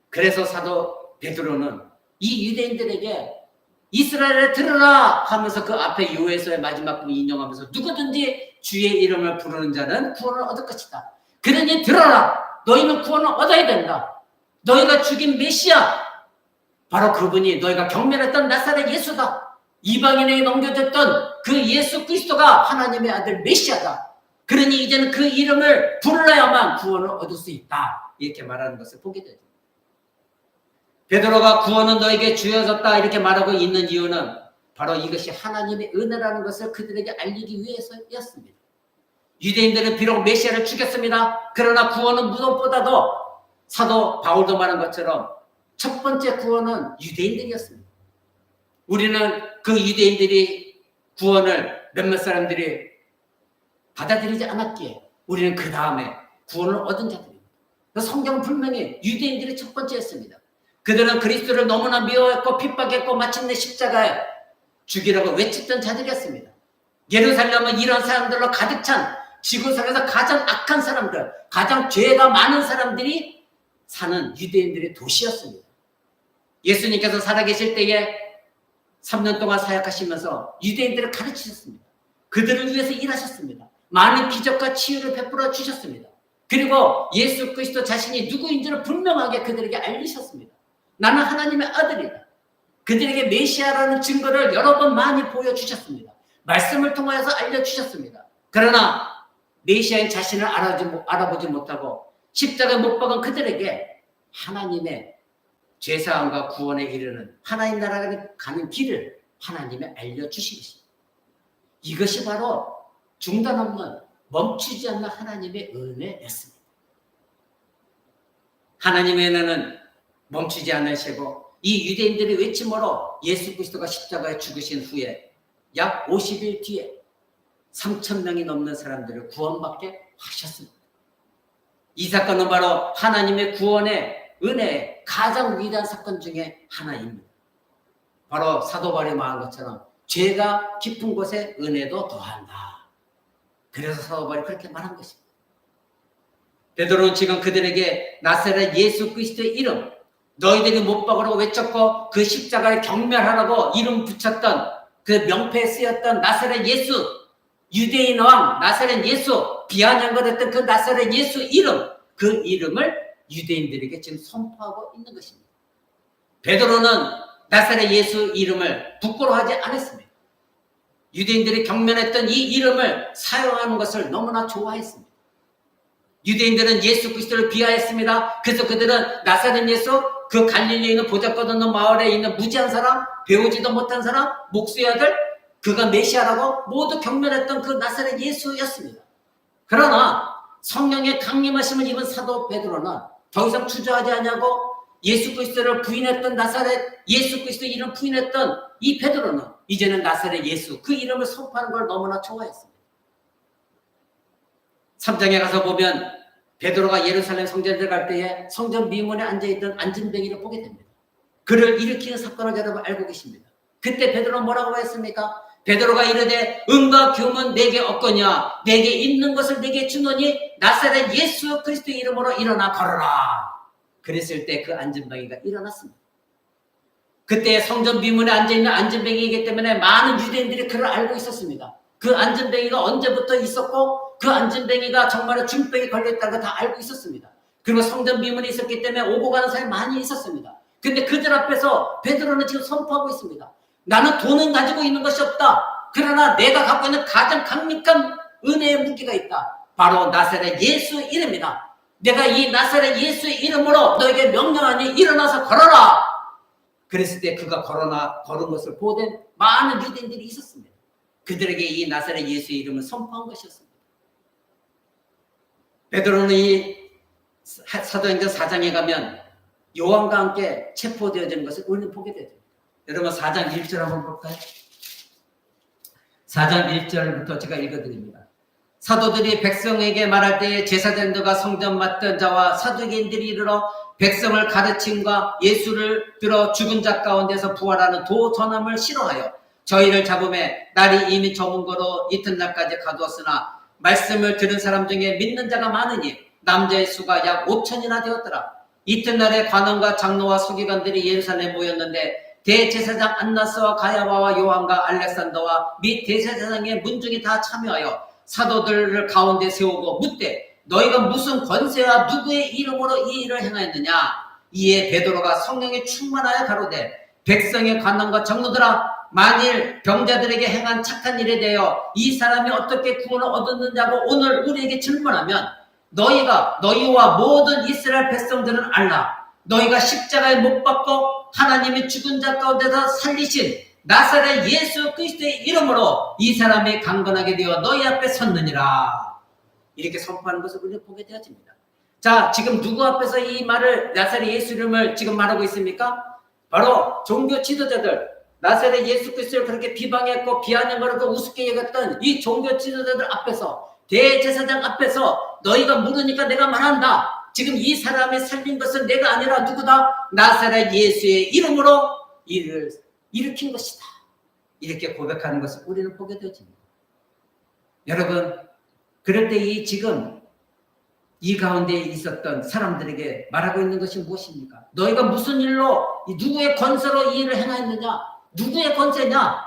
그래서 사도 베드로는 이 유대인들에게 이스라엘에 들으라 하면서 그 앞에 요에서의 마지막 부분 인용하면서 누구든지 주의 이름을 부르는 자는 구원을 얻을 것이다. 그러니 들어라. 너희는 구원을 얻어야 된다. 너희가 죽인 메시아, 바로 그분이 너희가 경멸했던 나사렛 예수다. 이방인에게 넘겨졌던 그 예수 그리스도가 하나님의 아들 메시아다. 그러니 이제는 그 이름을 불러야만 구원을 얻을 수 있다. 이렇게 말하는 것을 보게 되죠. 베드로가 구원은 너에게 주어졌다 이렇게 말하고 있는 이유는 바로 이것이 하나님의 은혜라는 것을 그들에게 알리기 위해서였습니다. 유대인들은 비록 메시아를 죽였습니다. 그러나 구원은 무엇보다도 사도 바울도 말한 것처럼 첫 번째 구원은 유대인들이었습니다. 우리는 그 유대인들이 구원을 몇몇 사람들이 받아들이지 않았기에 우리는 그 다음에 구원을 얻은 자들입니다. 성경은 분명히 유대인들이 첫 번째였습니다. 그들은 그리스도를 너무나 미워했고 핍박했고 마침내 십자가에 죽이라고 외쳤던 자들이었습니다. 예루살렘은 이런 사람들로 가득 찬 지구상에서 가장 악한 사람들, 가장 죄가 많은 사람들이 사는 유대인들의 도시였습니다. 예수님께서 살아계실 때에 3년 동안 사역하시면서 유대인들을 가르치셨습니다. 그들을 위해서 일하셨습니다. 많은 기적과 치유를 베풀어 주셨습니다. 그리고 예수 그리스도 자신이 누구인지를 분명하게 그들에게 알리셨습니다. 나는 하나님의 아들이다. 그들에게 메시아라는 증거를 여러 번 많이 보여주셨습니다. 말씀을 통하여서 알려주셨습니다. 그러나 메시아인 자신을 알아보지 못하고 십자가에 못 박은 그들에게 하나님의 죄사함과 구원에 이르는 하나님 나라에 가는 길을 하나님이 알려주신 것입니다. 이것이 바로 중단 없는 멈추지 않는 하나님의 은혜였습니다. 하나님의 은혜는 멈추지 않으시고 이 유대인들이 외침으로 예수 그리스도가 십자가에 죽으신 후에 약 50일 뒤에 3,000명이 넘는 사람들을 구원받게 하셨습니다. 이 사건은 바로 하나님의 구원의 은혜의 가장 위대한 사건 중에 하나입니다. 바로 사도 바울이 말한 것처럼 죄가 깊은 곳에 은혜도 더한다. 그래서 사도 바울이 그렇게 말한 것입니다. 베드로는 지금 그들에게 나사렛 예수 그리스도의 이름, 너희들이 못 박으라고 외쳤고 그 십자가를 경멸하라고 이름 붙였던 그 명패에 쓰였던 나사렛 예수, 유대인 왕 나사렛 예수, 비아냥거렸던 그 나사렛 예수 이름, 그 이름을 유대인들에게 지금 선포하고 있는 것입니다. 베드로는 나사렛 예수 이름을 부끄러워하지 않았습니다. 유대인들이 경멸했던 이 이름을 사용하는 것을 너무나 좋아했습니다. 유대인들은 예수 그리스도를 비하했습니다. 그래서 그들은 나사렛 예수, 그 갈릴리에 있는 보잘것없는 마을에 있는 무지한 사람, 배우지도 못한 사람, 목수의 아들, 그가 메시아라고 모두 경멸했던 그 나사렛 예수였습니다. 그러나 성령의 강림하심을 입은 사도 베드로는 더 이상 주저하지 않냐고 예수 그리스도를 부인했던 나사렛 예수 그리스도 이름 부인했던 이 베드로는 이제는 나사렛 예수 그 이름을 선포하는 걸 너무나 좋아했습니다. 3장에 가서 보면 베드로가 예루살렘 성전에 들어갈 때에 성전 미문에 앉아있던 안진뱅이를 보게 됩니다. 그를 일으키는 사건을 여러분 알고 계십니다. 그때 베드로는 뭐라고 했습니까? 베드로가 이르되 은과 금은 내게 없거냐 내게 있는 것을 내게 주노니 나사렛 예수 그리스도의 이름으로 일어나 걸어라. 그랬을 때 그 안진뱅이가 일어났습니다. 그때 성전 미문에 앉아있는 안진뱅이이기 때문에 많은 유대인들이 그를 알고 있었습니다. 그 안진뱅이가 언제부터 있었고 그 안진뱅이가 정말 중병에 걸려있다는 거 다 알고 있었습니다. 그리고 성전 미문에 있었기 때문에 오고 가는 사람이 많이 있었습니다. 근데 그들 앞에서 베드로는 지금 선포하고 있습니다. 나는 돈은 가지고 있는 것이 없다. 그러나 내가 갖고 있는 가장 강력한 은혜의 무기가 있다. 바로 나사렛 예수 이름이다. 내가 이 나사렛 예수의 이름으로 너에게 명령하니 일어나서 걸어라. 그랬을 때 그가 걸은 것을 보된 많은 유대인들이 있었습니다. 그들에게 이 나사렛 예수의 이름을 선포한 것이었습니다. 베드로는 이 사도행전 4장에 가면 요한과 함께 체포되어진 것을 우리는 보게 되죠. 여러분 4장 1절 한번 볼까요? 4장 1절부터 제가 읽어드립니다. 사도들이 백성에게 말할 때에 제사장들과 성전 맡던 자와 사두개인들이 이르러 백성을 가르침과 예수를 들어 죽은 자 가운데서 부활하는 도 전함을 싫어하여 저희를 잡음에 날이 이미 저문 거로 이튿날까지 가두었으나 말씀을 들은 사람 중에 믿는 자가 많으니 남자의 수가 약 5천이나 되었더라. 이튿날에 관원과 장로와 서기관들이 예루살렘에 모였는데 대제사장 안나스와 가야바와 요한과 알렉산더와 및 대제사장의 문중이 다 참여하여 사도들을 가운데 세우고 묻되 너희가 무슨 권세와 누구의 이름으로 이 일을 행하였느냐. 이에 베드로가 성령에 충만하여 가로되 백성의 관원과 장로들아 만일 병자들에게 행한 착한 일에 대하여 이 사람이 어떻게 구원을 얻었느냐고 오늘 우리에게 질문하면 너희와 모든 이스라엘 백성들은 알라. 너희가 십자가에 못 박고 하나님이 죽은 자 가운데서 살리신 나사렛 예수 그리스도의 이름으로 이 사람이 강건하게 되어 너희 앞에 섰느니라. 이렇게 선포하는 것을 우리는 보게 되어집니다. 자, 지금 누구 앞에서 이 말을 나사렛 예수 이름을 지금 말하고 있습니까? 바로 종교 지도자들, 나사렛 예수 그리스도를 그렇게 비방했고 비아냥거리고 우습게 여겼던 이 종교 지도자들 앞에서, 대제사장 앞에서 너희가 물으니까 내가 말한다. 지금 이 사람이 살린 것은 내가 아니라 누구다? 나사렛 예수의 이름으로 일을 일으킨 것이다. 이렇게 고백하는 것을 우리는 보게 되어집니다. 여러분, 그럴 때 지금 이 가운데 있었던 사람들에게 말하고 있는 것이 무엇입니까? 너희가 무슨 일로 누구의 권세로 이 일을 행하였느냐? 누구의 권세냐?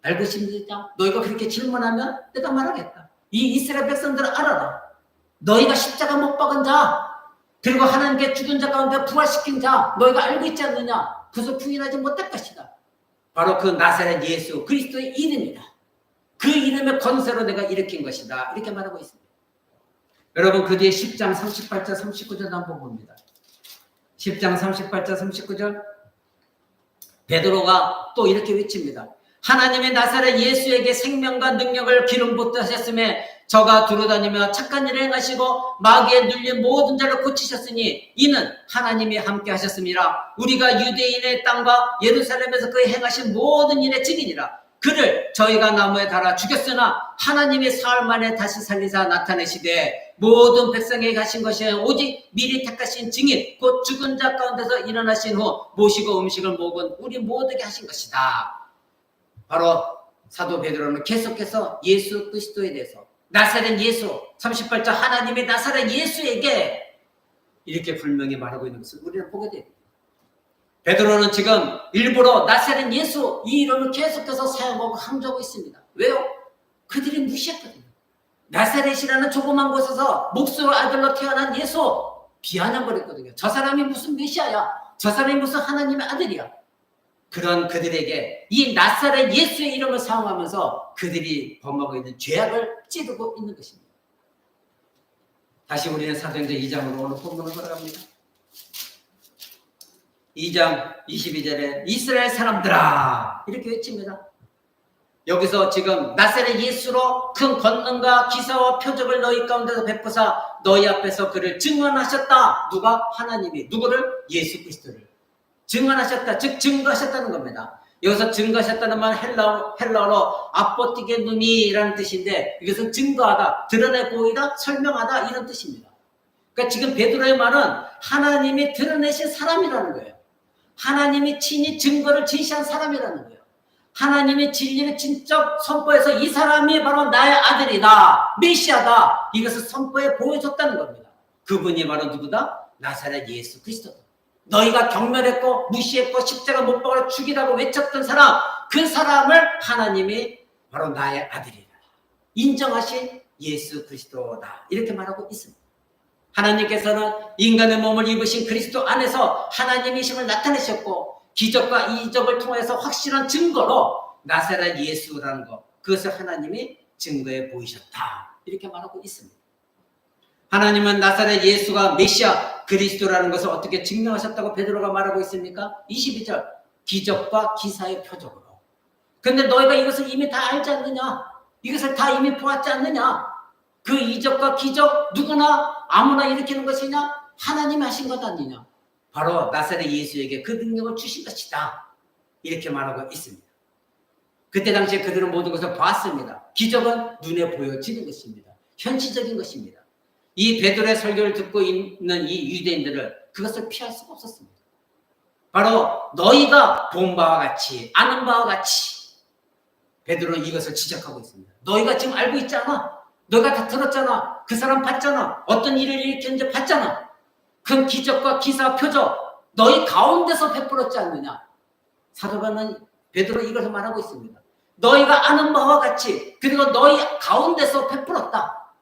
알고 싶느냐? 너희가 그렇게 질문하면 내가 말하겠다. 이 이스라엘 백성들은 알아라. 너희가 십자가 못 박은 자, 그리고 하나님께 죽은 자 가운데 부활시킨 자, 너희가 알고 있지 않느냐? 그래서 부인하지 못할 것이다. 바로 그 나사렛 예수 그리스도의 이름이다. 그 이름의 권세로 내가 일으킨 것이다. 이렇게 말하고 있습니다. 여러분, 그 뒤에 10장 38절 39절 한번 봅니다. 10장 38절 39절 베드로가 또 이렇게 외칩니다. 하나님의 나사렛 예수에게 생명과 능력을 기름 붓게 하셨음에 저가 두루다니며 착한 일을 행하시고 마귀에 눌린 모든 자를 고치셨으니 이는 하나님이 함께 하셨습니다. 우리가 유대인의 땅과 예루살렘에서 그의 행하신 모든 일의 증인이라. 그를 저희가 나무에 달아 죽였으나 하나님이 사흘 만에 다시 살리사 나타내시되 모든 백성에게 하신 것이 오직 미리 택하신 증인 곧 죽은 자 가운데서 일어나신 후 모시고 음식을 먹은 우리 모두에게 하신 것이다. 바로 사도 베드로는 계속해서 예수 그리스도에 대해서 나사렛 예수 38절 하나님의 나사렛 예수에게 이렇게 분명히 말하고 있는 것을 우리는 보게 됩니다. 베드로는 지금 일부러 나사렛 예수 이 이름을 계속해서 사용하고 강조하고 있습니다. 왜요? 그들이 무시했거든요. 나사렛이라는 조그만 곳에서 목수 아들로 태어난 예수 비아냥거렸거든요. 저 사람이 무슨 메시아야? 저 사람이 무슨 하나님의 아들이야? 그런 그들에게 이 나사렛 예수의 이름을 사용하면서 그들이 범하고 있는 죄악을 찌르고 있는 것입니다. 다시 우리는 사도행전 2장으로 오늘 본문을 걸어갑니다. 2장 22절에 이스라엘 사람들아 이렇게 외칩니다. 여기서 지금 나사렛 예수로 큰 권능과 기사와 표적을 너희 가운데서 베푸사 너희 앞에서 그를 증언하셨다. 누가? 하나님이. 누구를? 예수 그리스도를 증언하셨다. 즉 증거하셨다는 겁니다. 여기서 증거하셨다는 말은 헬라어로 아포티게누미라는 뜻인데 이것은 증거하다, 드러내 보이다, 설명하다 이런 뜻입니다. 그러니까 지금 베드로의 말은 하나님이 드러내신 사람이라는 거예요. 하나님이 친히 증거를 제시한 사람이라는 거예요. 하나님의 진리를 진짜 선포해서 이 사람이 바로 나의 아들이다, 메시아다, 이것을 선포해 보여줬다는 겁니다. 그분이 바로 누구다? 나사렛 예수 그리스도다. 너희가 경멸했고 무시했고 십자가 못 박아 죽이라고 외쳤던 사람, 그 사람을 하나님이 바로 나의 아들이다, 인정하신 예수 그리스도다, 이렇게 말하고 있습니다. 하나님께서는 인간의 몸을 입으신 그리스도 안에서 하나님이심을 나타내셨고 기적과 이적을 통해서 확실한 증거로 나사렛 예수라는 것, 그것을 하나님이 증거해 보이셨다, 이렇게 말하고 있습니다. 하나님은 나사렛 예수가 메시아 그리스도라는 것을 어떻게 증명하셨다고 베드로가 말하고 있습니까? 22절 기적과 기사의 표적으로. 그런데 너희가 이것을 이미 다 알지 않느냐? 이것을 다 이미 보았지 않느냐? 그 이적과 기적 누구나 아무나 일으키는 것이냐? 하나님이 하신 것 아니냐? 바로 나사렛 예수에게 그 능력을 주신 것이다, 이렇게 말하고 있습니다. 그때 당시에 그들은 모든 것을 봤습니다. 기적은 눈에 보여지는 것입니다. 현실적인 것입니다. 이 베드로의 설교를 듣고 있는 이 유대인들은 그것을 피할 수가 없었습니다. 바로 너희가 본 바와 같이 아는 바와 같이 베드로는 이것을 지적하고 있습니다. 너희가 지금 알고 있지 않아? 너희가 다 들었잖아. 그 사람 봤잖아. 어떤 일을 일으켰는지 봤잖아. 큰 기적과 기사 표적 너희 가운데서 베풀었지 않느냐. 사도 베드로 이것을 말하고 있습니다. 너희가 아는 바와 같이 그리고 너희 가운데서 베풀었다.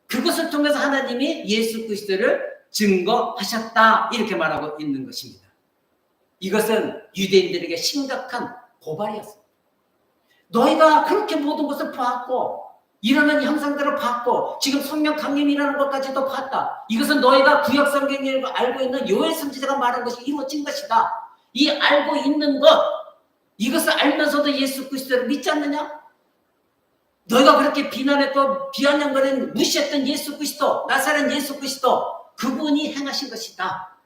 그것을 통해서 하나님이 예수 그리스도를 증거하셨다. 이렇게 말하고 있는 것입니다. 이것은 유대인들에게 심각한 고발이었습니다. 너희가 그렇게 모든 것을 봤고 일어난 형상들을 봤고 지금 성령 강림이라는 것까지도 봤다. 이것은 너희가 구약 성경에 알고 있는 요엘 선지자가 말한 것이 이루어진 것이다. 이 알고 있는 것 이것을 알면서도 예수 그리스도를 믿지 않느냐? 너희가 그렇게 비난했고 비아냥거리는 무시했던 예수 그리스도 나사렛 예수 그리스도 그분이 행하신 것이다.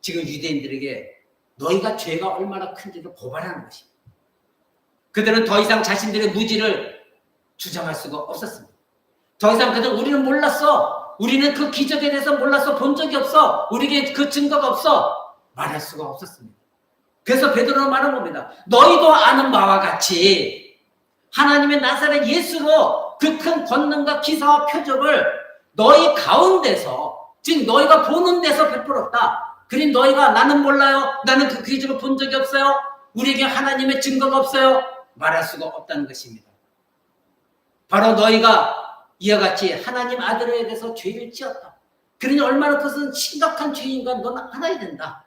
지금 유대인들에게 너희가 죄가 얼마나 큰지를 고발하는 것입니다. 그들은 더 이상 자신들의 무지를 주장할 수가 없었습니다. 더 이상 그들은 우리는 몰랐어. 우리는 그 기적에 대해서 몰랐어. 본 적이 없어. 우리에게 그 증거가 없어. 말할 수가 없었습니다. 그래서 베드로는 말한 겁니다. 너희도 아는 바와 같이 하나님의 나사렛 예수로 그 큰 권능과 기사와 표적을 너희 가운데서 즉 너희가 보는 데서 베풀었다. 그러니 너희가 나는 몰라요. 나는 그 기적을 본 적이 없어요. 우리에게 하나님의 증거가 없어요. 말할 수가 없다는 것입니다. 바로 너희가 이와 같이 하나님 아들에 대해서 죄를 지었다. 그러니 얼마나 그것은 심각한 죄인가 너는 알아야 된다.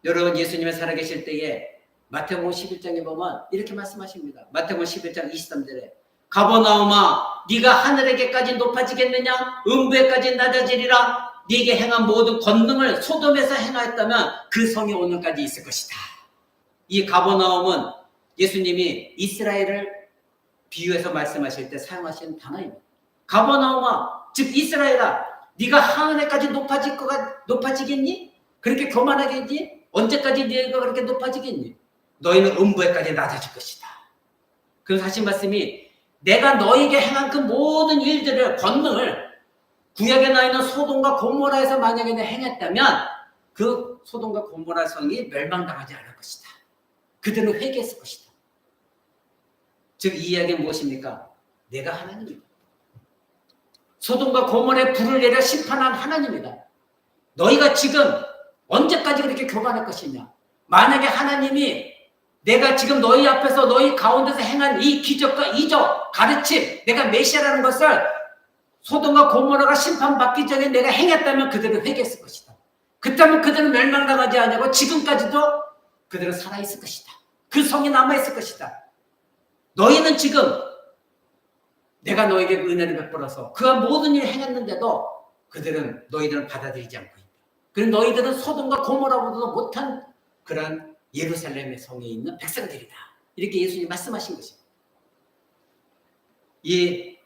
여러분 예수님이 살아계실 때에 마태복음 11장에 보면 이렇게 말씀하십니다. 마태복음 11장 23절에 가버나움아 네가 하늘에게까지 높아지겠느냐 음부에까지 낮아지리라. 네게 행한 모든 권능을 소돔에서 행하였다면 그 성이 오늘까지 있을 것이다. 이 가버나움은 예수님이 이스라엘을 비유해서 말씀하실 때 사용하신 단어입니다. 가버나움아 즉 이스라엘아 네가 하늘에까지 높아지겠니? 그렇게 교만하겠니? 언제까지 네가 그렇게 높아지겠니? 너희는 음부에까지 낮아질 것이다. 그래서 하신 말씀이 내가 너희에게 행한 그 모든 일들을 권능을 구약에 나와 있는 소돔과 고모라에서 만약에 행했다면 그 소돔과 고모라 성이 멸망당하지 않을 것이다. 그들은 회개했을 것이다. 즉 이 이야기는 무엇입니까? 내가 하나님이다. 소돔과 고모라에 불을 내려 심판한 하나님이다. 너희가 지금 언제까지 그렇게 교만할 것이냐? 만약에 하나님이 내가 지금 너희 앞에서 너희 가운데서 행한 이 기적과 이적, 가르침, 내가 메시아라는 것을 소돔과 고모라가 심판받기 전에 내가 행했다면 그들은 회개했을 것이다. 그렇다면 그들은 멸망당하지 않냐고 지금까지도 그들은 살아있을 것이다. 그 성이 남아있을 것이다. 너희는 지금 내가 너에게 은혜를 베풀어서 그가 모든 일을 행했는데도 너희들은 받아들이지 않고 있다. 그리고 너희들은 소돔과 고모라보다도 못한 그런 예루살렘의 성에 있는 백성들이다. 이렇게 예수님이 말씀하신 것입니다. 이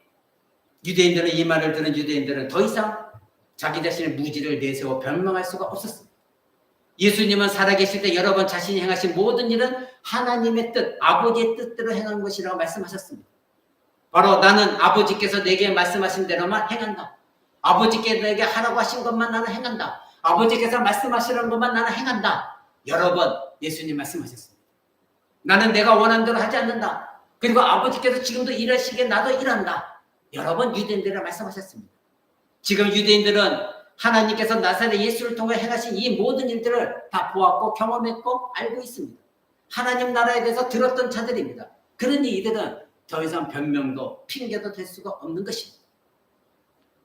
유대인들은 이 말을 들은 유대인들은 더 이상 자기 자신의 무지를 내세워 변명할 수가 없었습니다. 예수님은 살아계실 때 여러 번 자신이 행하신 모든 일은 하나님의 뜻, 아버지의 뜻대로 행한 것이라고 말씀하셨습니다. 바로 나는 아버지께서 내게 말씀하신 대로만 행한다. 아버지께서 내게 하라고 하신 것만 나는 행한다. 아버지께서 말씀하시는 것만 나는 행한다. 여러 번 예수님 말씀하셨습니다. 나는 내가 원하는 대로 하지 않는다. 그리고 아버지께서 지금도 일하시기에 나도 일한다. 여러 번 유대인들을 말씀하셨습니다. 지금 유대인들은 하나님께서 나사렛 예수를 통해 행하신 이 모든 일들을 다 보았고 경험했고 알고 있습니다. 하나님 나라에 대해서 들었던 자들입니다. 그러니 이들은 더 이상 변명도 핑계도 될 수가 없는 것입니다.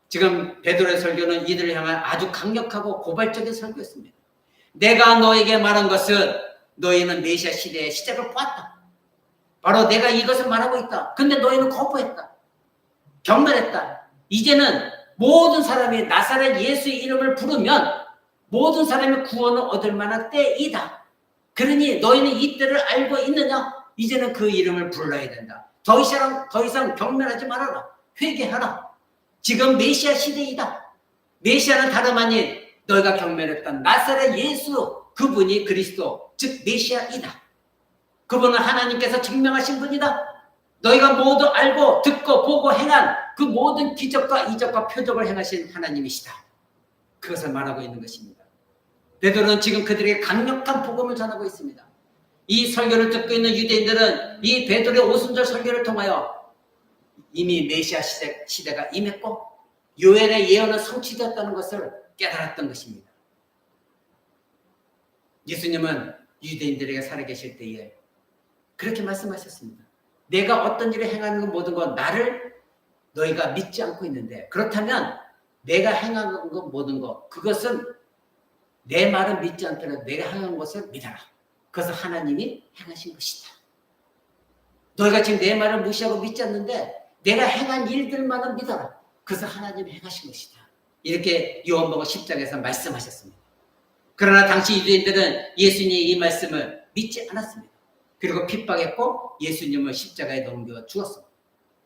지금 베드로의 설교는 이들을 향한 아주 강력하고 고발적인 설교였습니다. 내가 너에게 말한 것은 너희는 메시아 시대의 시작을 보았다. 바로 내가 이것을 말하고 있다. 근데 너희는 거부했다. 경멸했다. 이제는 모든 사람이 나사렛 예수의 이름을 부르면 모든 사람이 구원을 얻을 만한 때이다. 그러니 너희는 이 때를 알고 있느냐? 이제는 그 이름을 불러야 된다. 더 이상 경멸하지 말아라. 회개하라. 지금 메시아 시대이다. 메시아는 다름 아닌 너희가 경멸했던 나사렛 예수, 그분이 그리스도, 즉 메시아이다. 그분은 하나님께서 증명하신 분이다. 너희가 모두 알고 듣고 보고 행한 그 모든 기적과 이적과 표적을 행하신 하나님이시다. 그것을 말하고 있는 것입니다. 베드로는 지금 그들에게 강력한 복음을 전하고 있습니다. 이 설교를 듣고 있는 유대인들은 이 베드로의 오순절 설교를 통하여 이미 메시아 시대가 임했고 요엘의 예언은 성취되었다는 것을 깨달았던 것입니다. 예수님은 유대인들에게 살아계실 때에 그렇게 말씀하셨습니다. 내가 어떤 일을 행하는 것 모든 것 나를 너희가 믿지 않고 있는데, 그렇다면 내가 행한 것 모든 것, 그것은 내 말은 믿지 않더라도 내가 행한 것을 믿어라. 그것은 하나님이 행하신 것이다. 너희가 지금 내 말을 무시하고 믿지 않는데 내가 행한 일들만은 믿어라. 그것은 하나님이 행하신 것이다. 이렇게 요한복음 10장에서 말씀하셨습니다. 그러나 당시 유대인들은 예수님의 이 말씀을 믿지 않았습니다. 그리고 핍박했고 예수님을 십자가에 넘겨 주었습니다.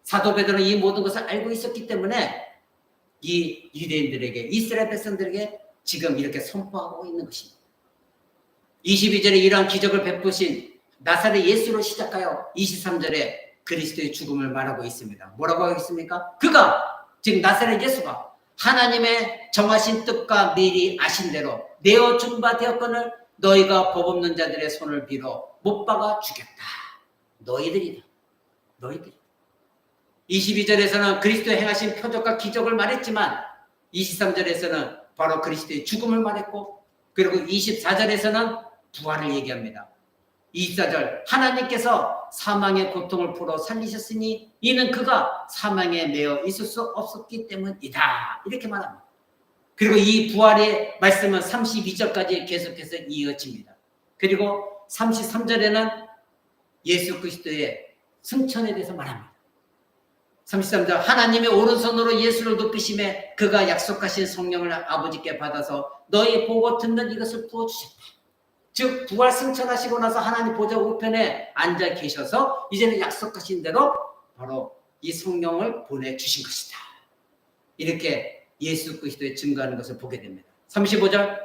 사도 베드로는 이 모든 것을 알고 있었기 때문에 이 유대인들에게, 이스라엘 백성들에게 지금 이렇게 선포하고 있는 것입니다. 22절에 이러한 기적을 베푸신 나사렛 예수로 시작하여 23절에 그리스도의 죽음을 말하고 있습니다. 뭐라고 하겠습니까? 그가, 즉 나사렛 예수가 하나님의 정하신 뜻과 미리 아신 대로 내어 준 바 되었거늘 너희가 법 없는 자들의 손을 빌어 못 박아 죽였다. 너희들이다. 너희들이다. 22절에서는 그리스도의 행하신 표적과 기적을 말했지만 23절에서는 바로 그리스도의 죽음을 말했고, 그리고 24절에서는 부활을 얘기합니다. 24절, 하나님께서 사망의 고통을 풀어 살리셨으니 이는 그가 사망에 매여 있을 수 없었기 때문이다. 이렇게 말합니다. 그리고 이 부활의 말씀은 32절까지 계속해서 이어집니다. 그리고 33절에는 예수 그리스도의 승천에 대해서 말합니다. 33절, 하나님의 오른손으로 예수를 높이심에 그가 약속하신 성령을 아버지께 받아서 너희 보고 듣는 이것을 부어주셨다. 즉 부활 승천하시고 나서 하나님 보좌 우편에 앉아 계셔서 이제는 약속하신 대로 바로 이 성령을 보내주신 것이다. 이렇게 예수 그리스도의 증거하는 것을 보게 됩니다. 35절,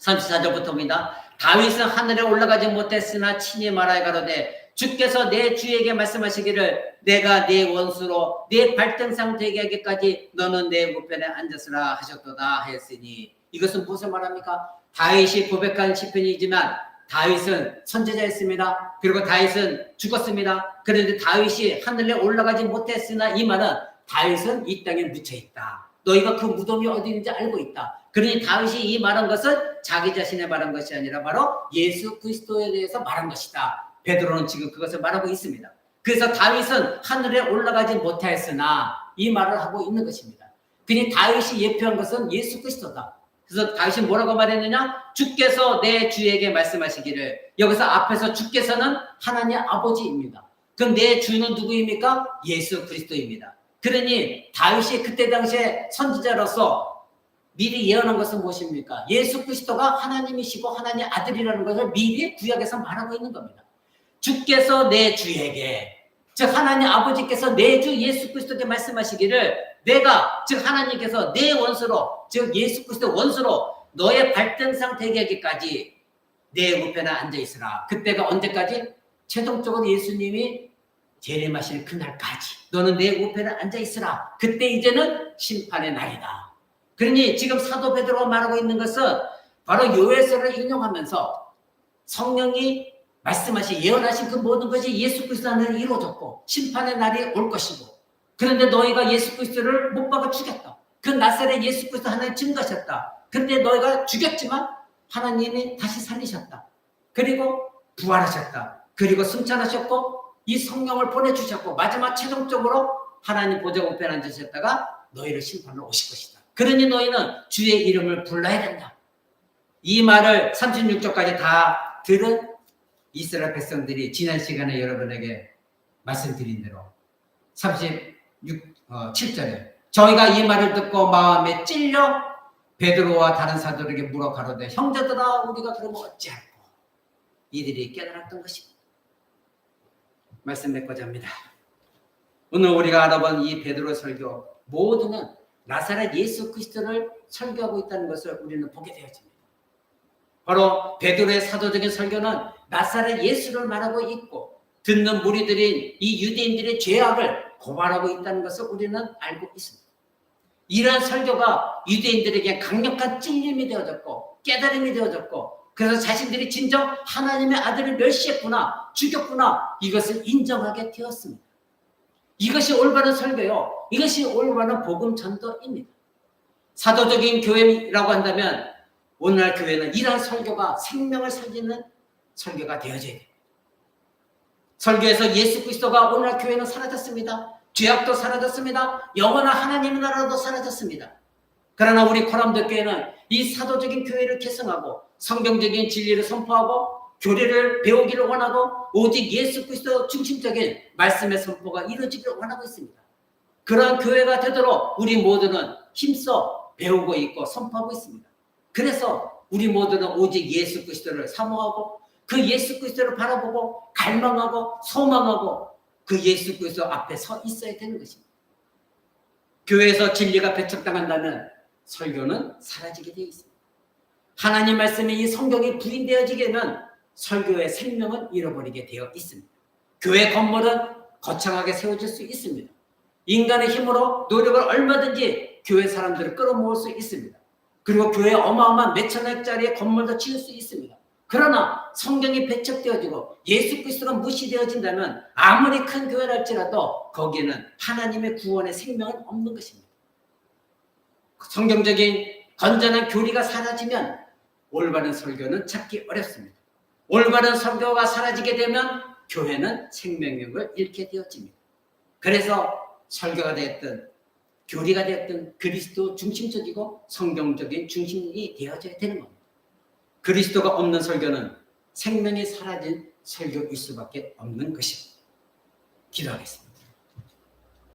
34절부터입니다. 다윗은 하늘에 올라가지 못했으나 친히 말하여 가로되 주께서 내 주에게 말씀하시기를 내가 네 원수로 네 발등상 되게 하기까지 너는 내 우편에 앉았으라 하셨도다 하였으니, 이것은 무엇을 말합니까? 다윗이 고백한 시편이지만 다윗은 선지자였습니다. 그리고 다윗은 죽었습니다. 그런데 다윗이 하늘에 올라가지 못했으나 이 말은 다윗은 이 땅에 묻혀있다. 너희가 그 무덤이 어디 있는지 알고 있다. 그러니 다윗이 이 말한 것은 자기 자신의 말한 것이 아니라 바로 예수 그리스도에 대해서 말한 것이다. 베드로는 지금 그것을 말하고 있습니다. 그래서 다윗은 하늘에 올라가지 못하였으나 이 말을 하고 있는 것입니다. 그러니 다윗이 예표한 것은 예수 그리스도다. 그래서 다윗이 뭐라고 말했느냐? 주께서 내 주에게 말씀하시기를, 여기서 앞에서 주께서는 하나님 아버지입니다. 그럼 내 주는 누구입니까? 예수 그리스도입니다. 그러니 다윗이 그때 당시에 선지자로서 미리 예언한 것은 무엇입니까? 예수 그리스도가 하나님이시고 하나님의 아들이라는 것을 미리 구약에서 말하고 있는 겁니다. 주께서 내 주에게, 즉 하나님 아버지께서 내 주 예수 그리스도께 말씀하시기를 내가, 즉 하나님께서 내 원수로, 즉 예수 그리스도 원수로 너의 발등상 되게 하기까지 내 우편에 앉아있으라. 그때가 언제까지? 최종적으로 예수님이 재림하실 그날까지 너는 내 우편에 앉아있으라. 그때 이제는 심판의 날이다. 그러니 지금 사도 베드로가 말하고 있는 것은 바로 요엘서를 인용하면서 성령이 말씀하신, 예언하신 그 모든 것이 예수 그리스도 안에 이루어졌고 심판의 날이 올 것이고, 그런데 너희가 예수 그리스도를 못 박아 죽였다. 그 나사렛 예수 그리스도 하나님 증거하셨다. 그런데 너희가 죽였지만 하나님이 다시 살리셨다. 그리고 부활하셨다. 그리고 승천하셨고 이 성령을 보내주셨고 마지막 최종적으로 하나님 보좌 우편에 앉으셨다가 너희를 심판하러 오실 것이다. 그러니 너희는 주의 이름을 불러야 된다. 이 말을 36절까지 다 들은 이스라엘 백성들이 지난 시간에 여러분에게 말씀드린 대로 7절에 저희가 이 말을 듣고 마음에 찔려 베드로와 다른 사도에게 물어 가로되 형제들아 우리가 그러면 어찌할꼬. 이들이 깨달았던 것입니다. 말씀 맺고자 합니다. 오늘 우리가 알아본 이 베드로 설교 모두는 나사렛 예수 그리스도를 설교하고 있다는 것을 우리는 보게 되어집니다. 바로 베드로의 사도적인 설교는 나사렛 예수를 말하고 있고 듣는 무리들인 이 유대인들의 죄악을 고발하고 있다는 것을 우리는 알고 있습니다. 이러한 설교가 유대인들에게 강력한 찔림이 되어졌고 깨달음이 되어졌고, 그래서 자신들이 진정 하나님의 아들을 멸시했구나, 죽였구나, 이것을 인정하게 되었습니다. 이것이 올바른 설교요. 이것이 올바른 복음 전도입니다. 사도적인 교회라고 한다면 오늘날 교회는 이러한 설교가 생명을 살리는 설교가 되어져야 됩니다. 설교에서 예수 그리스도가 오늘날 교회는 사라졌습니다. 죄악도 사라졌습니다. 영원한 하나님의 나라도 사라졌습니다. 그러나 우리 코람도 교회는 이 사도적인 교회를 개성하고 성경적인 진리를 선포하고 교리를 배우기를 원하고 오직 예수 그리스도 중심적인 말씀의 선포가 이루어지기를 원하고 있습니다. 그러한 교회가 되도록 우리 모두는 힘써 배우고 있고 선포하고 있습니다. 그래서 우리 모두는 오직 예수 그리스도를 사모하고 그 예수 그리스도를 바라보고 갈망하고 소망하고 그 예수 그리스도 앞에 서 있어야 되는 것입니다. 교회에서 진리가 배척당한다면 설교는 사라지게 되어 있습니다. 하나님 말씀이 이 성경이 부인되어지게는 설교의 생명은 잃어버리게 되어 있습니다. 교회 건물은 거창하게 세워질 수 있습니다. 인간의 힘으로 노력을 얼마든지 교회 사람들을 끌어모을 수 있습니다. 그리고 교회에 어마어마한 몇천억짜리의 건물도 지을 수 있습니다. 그러나 성경이 배척되어지고 예수 그리스도가 무시되어진다면 아무리 큰 교회랄지라도 거기에는 하나님의 구원의 생명은 없는 것입니다. 성경적인 건전한 교리가 사라지면 올바른 설교는 찾기 어렵습니다. 올바른 설교가 사라지게 되면 교회는 생명력을 잃게 되어집니다. 그래서 설교가 되었든 교리가 되었든 그리스도 중심적이고 성경적인 중심이 되어져야 되는 겁니다. 그리스도가 없는 설교는 생명이 사라진 설교일 수밖에 없는 것입니다. 기도하겠습니다.